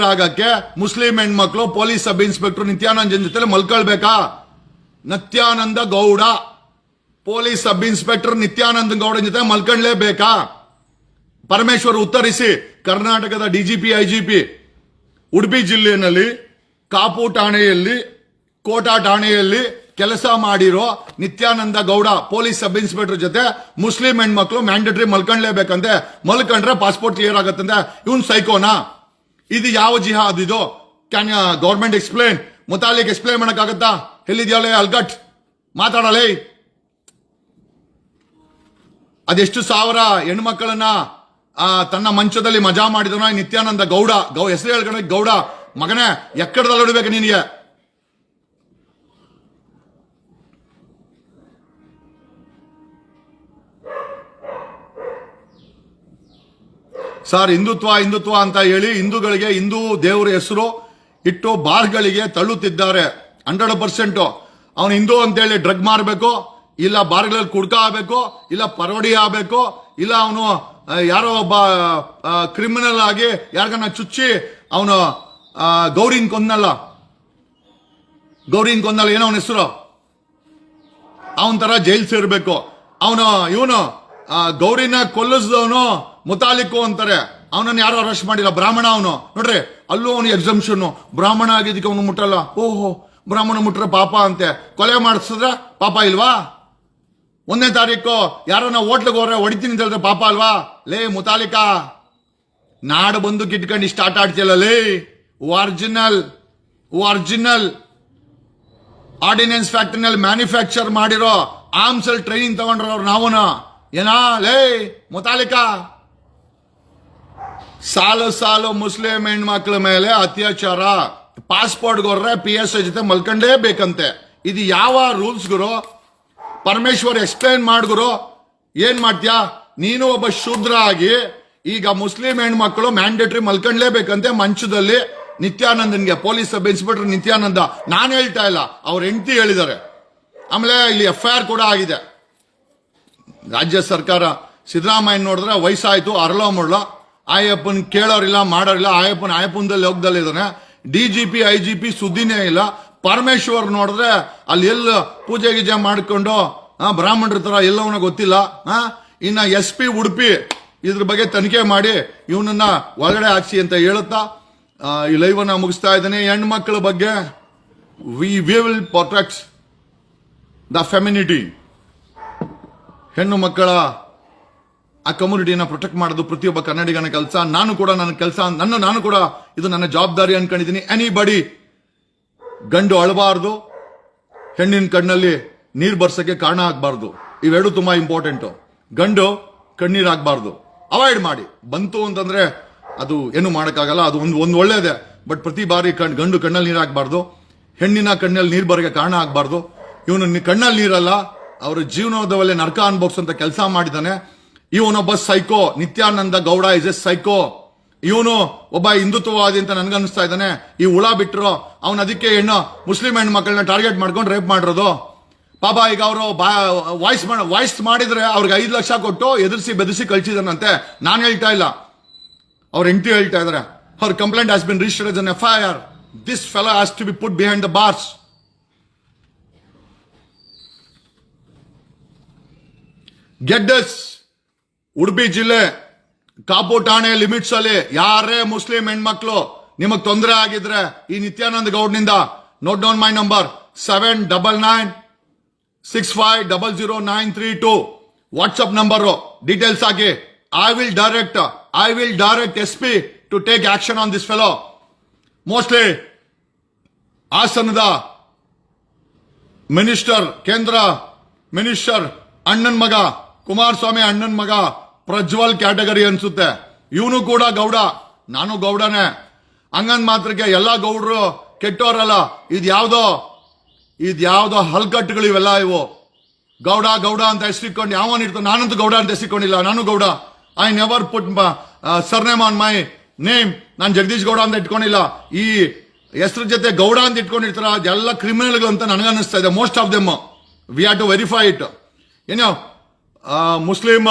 ಆಗಕ್ಕೆ ಮುಸ್ಲಿಂ ಹೆಣ್ಮಕ್ಳು ಪೊಲೀಸ್ ಸಬ್ ಇನ್ಸ್ಪೆಕ್ಟರ್ ನಿತ್ಯಾನಂದ ಜೊತೆ ಮಲ್ಕೊಳ್ಬೇಕಾ? Nityananda Gowda police sub inspector Nityananda Gowda ಜೊತೆ ಮಲ್ಕೊಳ್ಳೇಬೇಕಾ? ಪರಮೇಶ್ವರ್ ಉತ್ತರಿಸಿ. ಕರ್ನಾಟಕದ ಡಿಜಿಪಿ ಐಜಿಪಿ ಉಡುಪಿ ಜಿಲ್ಲೆಯಲ್ಲಿ ಕಾಪು ಠಾಣೆಯಲ್ಲಿ, ಕೋಟಾ ಠಾಣೆಯಲ್ಲಿ ಕೆಲಸ ಮಾಡಿರೋ Nityananda Gowda police sub inspector ಜೊತೆ ಮುಸ್ಲಿಂ ಹೆಣ್ಮಕ್ಳು ಮ್ಯಾಂಡೇಟರಿ ಮಲ್ಕೊಂಡ್ಲೇಬೇಕಂತೆ. ಮಲ್ಕೊಂಡ್ರೆ ಪಾಸ್ಪೋರ್ಟ್ ಕ್ಲಿಯರ್ ಆಗತ್ತಂತೆ. ಇವನ್ ಸೈಕೋನಾ? ಇದು ಯಾವ ಜಿಹಾದ್ ಇದು? Can government explain? Mutalik explain ಮಾಡಕ್ಕಾಗತ್ತಾ? ಎಲ್ಲಿದ್ಯಾಳೆ ಹಲ್ಕಟ್? ಮಾತಾಡಲೇ. ಅದೆಷ್ಟು ಸಾವಿರ ಹೆಣ್ಮಕ್ಳನ್ನ ತನ್ನ ಮಂಚದಲ್ಲಿ ಮಜಾ ಮಾಡಿದನ ನಿತ್ಯಾನಂದ ಗೌಡ. ಹೆಸರು ಹೇಳ್ಕೊಂಡ ಗೌಡ ಮಗನೇ, ಎಕ್ಕಡದಲ್ಲಿ ಹೊಡಿಬೇಕು ನಿನಗೆ. ಸರ್ ಹಿಂದುತ್ವ ಅಂತ ಹೇಳಿ ಹಿಂದೂಗಳಿಗೆ, ಹಿಂದೂ ದೇವರ ಹೆಸರು ಇಟ್ಟು ಬಾರ್ಗಳಿಗೆ ತಳ್ಳುತ್ತಿದ್ದಾರೆ. 100%. ಅವನು ಹಿಂದೂ ಅಂತೇಳಿ ಡ್ರಗ್ ಮಾರಬೇಕು, ಇಲ್ಲ ಬಾರ್ಗಳಲ್ಲಿ ಕುಡ್ಕ ಆಗಬೇಕು, ಇಲ್ಲ ಪರೋಡಿ ಆಗಬೇಕು, ಇಲ್ಲ ಅವನು ಯಾರೋ ಒಬ್ಬ ಕ್ರಿಮಿನಲ್ ಆಗಿ ಯಾರಿಗನ್ನ ಚುಚ್ಚಿ ಅವನು ಗೌರಿನ್ ಕೊಂದಲ್ಲ, ಏನೋ ಅವನ ಹೆಸರು, ಅವನ ತರ ಜೈಲ್ ಸೇರ್ಬೇಕು. ಇವನು ಗೌರಿನ ಕೊಲ್ಲಿಸಿದವನು ಮುತಾಲಿಕು ಅಂತಾರೆ. ಅವನನ್ನು ಯಾರು ಅರೆಸ್ಟ್ ಮಾಡಿಲ್ಲ, ಬ್ರಾಹ್ಮಣ ಅವನು. ನೋಡ್ರಿ ಅಲ್ಲೂ ಅವನು ಎಕ್ಸಂಪ್ಷನ್, ಬ್ರಾಹ್ಮಣ ಆಗಿದ್ದಕ್ಕೆ ಅವನು ಮುಟ್ಟಲ್ಲ. ಓಹೋ, ಬ್ರಾಹ್ಮಣ ಮುಟ್ರೆ ಪಾಪ ಅಂತೆ, ಕೊಲೆ ಮಾಡಿಸಿದ್ರೆ ಪಾಪ ಇಲ್ವಾ? 1ನೇ ತಾರೀಕು ಯಾರನ್ನ ಹೋಟ್ಲಿಗೆ ಹೋದ್ರೆ ಹೊಡಿತೀನಿ ಅಂತ ಹೇಳಿದ್ರೆ ಪಾಪ ಅಲ್ವಾ? ಲೇ ಮುತಾಲಿಕಾ, ನಾಡು ಬಂದು ಕಿಟ್ಕೊಂಡು ಇಷ್ಟ ಆಟ ಆಡ್ತಿಯಲ್ಲ ಲೇ. ಒರಿಜಿನಲ್ ಆರ್ಡಿನೆನ್ಸ್ ಫ್ಯಾಕ್ಟರಿನಲ್ಲಿ ಮ್ಯಾನುಫ್ಯಾಕ್ಚರ್ ಮಾಡಿರೋ ಆರ್ಮ್ಸ್ ಅಲ್ಲಿ ಟ್ರೈನಿಂಗ್ ತಗೊಂಡ್ರವ್ರು ನಾವುನ. ಏನಾ ಲೇ ಮುತಾಲಿಕಾ? ಸಾಲು ಮುಸ್ಲಿಂ ಹೆಣ್ಮಕ್ಳ ಮೇಲೆ ಅತ್ಯಾಚಾರ, ಪಾಸ್ಪೋರ್ಟ್ ಗೊರ್ರೆ PSI ಜೊತೆ ಮಲ್ಕೊಂಡೇಬೇಕಂತೆ. ಇದು ಯಾವ ರೂಲ್ಸ್ ಗುರು? ಪರಮೇಶ್ವರ್ ಎಕ್ಸ್ಪ್ಲೈನ್ ಮಾಡ್ಗುರು. ಏನ್ ಮಾಡ್ತೀಯಾ ನೀನು? ಒಬ್ಬ ಶೂದ್ರ ಆಗಿ ಈಗ ಮುಸ್ಲಿಂ ಹೆಣ್ಮಕ್ಳು ಮ್ಯಾಂಡೇಟರಿ ಮಲ್ಕೊಂಡ್ಲೇಬೇಕಂತೆ ಮಂಚದಲ್ಲಿ. ನಿತ್ಯಾನಂದನ್ಗೆ ಪೊಲೀಸ್ ಸಬ್ ಇನ್ಸ್ಪೆಕ್ಟರ್ ನಿತ್ಯಾನಂದ, ನಾನು ಹೇಳ್ತಾ ಇಲ್ಲ, ಅವ್ರ ಹೆಂಡತಿ ಹೇಳಿದ್ದಾರೆ. ಆಮೇಲೆ ಇಲ್ಲಿ FIR ಕೂಡ ಆಗಿದೆ. ರಾಜ್ಯ ಸರ್ಕಾರ ಸಿದ್ದರಾಮಯ್ಯ ನೋಡಿದ್ರೆ ವಯಸ್ಸಾಯ್ತು, ಅರಳೋ ಮುರಳೋ, ಆಯಪ್ಪನ್ ಕೇಳೋರಿಲ್ಲ ಮಾಡೋರಿಲ್ಲ, ಆಯಪ್ಪನದಲ್ಲಿ ಹೋಗ್ದಲ್ಲಿದ್ದಾನೆ. DGP IGP ಸುದ್ದಿನೇ ಇಲ್ಲ. ಪರಮೇಶ್ವರ್ ನೋಡಿದ್ರೆ ಅಲ್ಲಿ ಎಲ್ಲ ಪೂಜೆ ಗೀಜೆ ಮಾಡ್ಕೊಂಡು ಬ್ರಾಹ್ಮಣರ ತರ ಎಲ್ಲವನ್ನ ಗೊತ್ತಿಲ್ಲ. ಇನ್ನ SP ಉಡುಪಿ ಇದ್ರ ಬಗ್ಗೆ ತನಿಖೆ ಮಾಡಿ ಇವನನ್ನ ಒಳಗಡೆ ಹಾಕ್ಸಿ ಅಂತ ಹೇಳುತ್ತಾ ಈ ಲೈವ್ ಅನ್ನ ಮುಗಿಸ್ತಾ ಇದ್ದೇನೆ. ಹೆಣ್ಮಕ್ಳ ಬಗ್ಗೆ ವಿ ವಿಲ್ ಪ್ರೊಟೆಕ್ಟ್ ದ ಫೆಮಿನಿಟಿ. ಹೆಣ್ಣು ಮಕ್ಕಳ ಆ ಕಮ್ಯುನಿಟಿನ ಪ್ರೊಟೆಕ್ಟ್ ಮಾಡೋದು ಪ್ರತಿಯೊಬ್ಬ ಕನ್ನಡಿಗನ ಕೆಲಸ. ನಾನು ಕೂಡ ನನ್ನ ಕೆಲಸ, ನಾನು ಕೂಡ ಇದು ನನ್ನ ಜವಾಬ್ದಾರಿ ಅನ್ಕೊಂಡಿದ್ದೀನಿ. ಎನಿಬಡಿ ಗಂಡು ಅಳಬಾರ್ದು, ಹೆಣ್ಣಿನ ಕಣ್ಣಲ್ಲಿ ನೀರು ಬರ್ಸಕ್ಕೆ ಕಾರಣ ಆಗ್ಬಾರ್ದು. ಇವೆರಡು ತುಂಬಾ ಇಂಪಾರ್ಟೆಂಟ್. ಗಂಡು ಕಣ್ಣೀರ್ ಆಗ್ಬಾರ್ದು, ಅವಾಯ್ಡ್ ಮಾಡಿ. ಬಂತು ಅಂತಂದ್ರೆ ಅದು ಏನು ಮಾಡಕ್ಕಾಗಲ್ಲ, ಅದು ಒಂದು ಒಳ್ಳೇದೇ. ಬಟ್ ಪ್ರತಿ ಬಾರಿ ಗಂಡು ಕಣ್ಣಲ್ಲಿ ನೀರು ಹಾಕ್ಬಾರ್ದು, ಹೆಣ್ಣಿನ ಕಣ್ಣಲ್ಲಿ ನೀರು ಬರೋಕೆ ಕಾರಣ ಆಗ್ಬಾರ್ದು. ಇವನು ಕಣ್ಣಲ್ಲಿ ನೀರಲ್ಲ, ಅವರ ಜೀವನದಲ್ಲೇ ನರಕ ಅನ್ಭೋಗ್ಸಂತ ಕೆಲಸ ಮಾಡಿದ್ದಾನೆ. ಇವನೊಬ್ಬ psycho. Nityananda Gowda is a psycho. ಇವನು ಒಬ್ಬ ಹಿಂದುತ್ವವಾದಿ ಅಂತ ನನ್ಗನ್ನಿಸ್ತಾ ಇದ್ದಾನೆ. ಈ ಹುಳ ಬಿಟ್ಟರು ಅವನು ಅದಕ್ಕೆ ಮುಸ್ಲಿಂ ಹೆಣ್ಮಕ್ಳನ್ನ ಟಾರ್ಗೆಟ್ ಮಾಡ್ಕೊಂಡು ರೇಪ್ ಮಾಡಿರೋದು. ಪಾಪ ಈಗ ಅವರು ವಾಯ್ಸ್ ಮಾಡಿದ್ರೆ ಅವ್ರಿಗೆ 5 ಲಕ್ಷ ಕೊಟ್ಟು ಎದುರಿಸಿ ಬೆದರಿಸಿ ಕಳ್ಸಿದಾನಂತೆ. ನಾನು ಹೇಳ್ತಾ ಇಲ್ಲ, ಅವ್ರ ಹೆಂಡತಿ ಹೇಳ್ತಾ ಇದಾರೆ. ಅವ್ರ complaint has been registered as an FIR. This fellow has to be put behind the bars. Get this. Udupi ಜಿಲ್ಲೆ ಕಾಪು ಠಾಣೆ ಲಿಮಿಟ್ಸ್ ಅಲ್ಲಿ ಯಾರೇ ಮುಸ್ಲಿಂ ಹೆಣ್ಮಕ್ಳು ನಿಮಗ್ ತೊಂದರೆ ಆಗಿದ್ರೆ ಈ ನಿತ್ಯಾನಂದ ಗೌಡ್ನಿಂದ note down my number 7996500932 WhatsApp number. Details ಹಾಕಿ. I will direct SP to take action on this fellow. Mostly ಹಾಸನದ ಮಿನಿಸ್ಟರ್, ಕೇಂದ್ರ ಮಿನಿಸ್ಟರ್ ಅಣ್ಣನ್ ಮಗ, ಕುಮಾರಸ್ವಾಮಿ ಅಣ್ಣನ್ ಮಗ ಪ್ರಜ್ವಲ್ ಕ್ಯಾಟಗರಿ ಅನ್ಸುತ್ತೆ. ಇವನು ಕೂಡ ಗೌಡ, ನಾನು ಗೌಡನೇ. ಹಂಗಂದ್ ಮಾತ್ರಕ್ಕೆ ಎಲ್ಲಾ ಗೌಡರು ಕೆಟ್ಟೋರಲ್ಲ. ಇದ್ಯಾವ್ದೋ ಹಲ್ಕಟ್ಟುಗಳು ಇವೆಲ್ಲ. ಇವು ಗೌಡ ಅಂತ ಹೆಸರಿಕೊಂಡು ಯಾವನಿರ್ತಾನೆ. ನಾನಂತೂ ಗೌಡ ಅಂತ ಹೆಸರಿಕೊಂಡಿಲ್ಲ, ನಾನು Gowda. I never put surname on my name. ನಾನು ಜಗದೀಶ್ ಗೌಡ ಅಂತ ಇಟ್ಕೊಂಡಿಲ್ಲ. ಈ ಹೆಸರು ಜೊತೆ ಗೌಡ ಅಂತ ಇಟ್ಕೊಂಡಿರ್ತಾರ, ಅದೆಲ್ಲ ಕ್ರಿಮಿನಲ್ಗಳು ಅಂತ ನನಗನ್ನಿಸ್ತಾ ಇದೆ. Most of them we have to verify it. ಏನೋ ಮುಸ್ಲಿಂ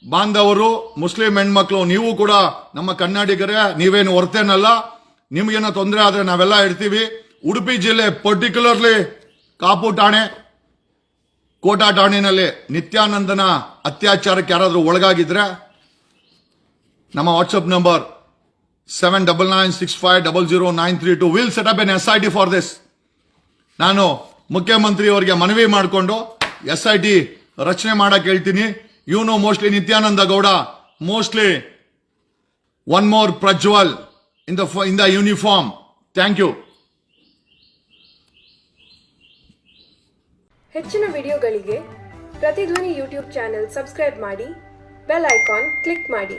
ಬಾಂಧವರು, ಮುಸ್ಲಿಂ ಹೆಣ್ಮಕ್ಳು, ನೀವು ಕೂಡ ನಮ್ಮ ಕನ್ನಡಿಗರೇ. ನೀವೇನು ಹೊರತೇನಲ್ಲ. ನಿಮ್ಗೇನೋ ತೊಂದರೆ ಆದ್ರೆ ನಾವೆಲ್ಲ ಇರ್ತೀವಿ. ಉಡುಪಿ ಜಿಲ್ಲೆ ಪರ್ಟಿಕ್ಯುಲರ್ಲಿ ಕಾಪು ಠಾಣೆ, ಕೋಟಾ ಠಾಣೆನಲ್ಲಿ ನಿತ್ಯಾನಂದನ ಅತ್ಯಾಚಾರಕ್ಕೆ ಯಾರಾದ್ರೂ ಒಳಗಾಗಿದ್ರೆ ನಮ್ಮ WhatsApp number 7996500932 will set up N SIT for this. ನಾನು ಮುಖ್ಯಮಂತ್ರಿ ಅವರಿಗೆ ಮನವಿ ಮಾಡಿಕೊಂಡು SIT ರಚನೆ ಮಾಡಕ್ ಹೇಳ್ತೀನಿ. ಇವನು mostly Nityananda Gowda, mostly one more Prajwal in the uniform. Thank you. ಹೆಚ್ಚಿನ ವಿಡಿಯೋಗಳಿಗೆ ಪ್ರತಿಧ್ವನಿ ಯೂಟ್ಯೂಬ್ ಚಾನೆಲ್ ಸಬ್ಸ್ಕ್ರೈಬ್ ಮಾಡಿ, ಬೆಲ್ ಐಕಾನ್ ಕ್ಲಿಕ್ ಮಾಡಿ.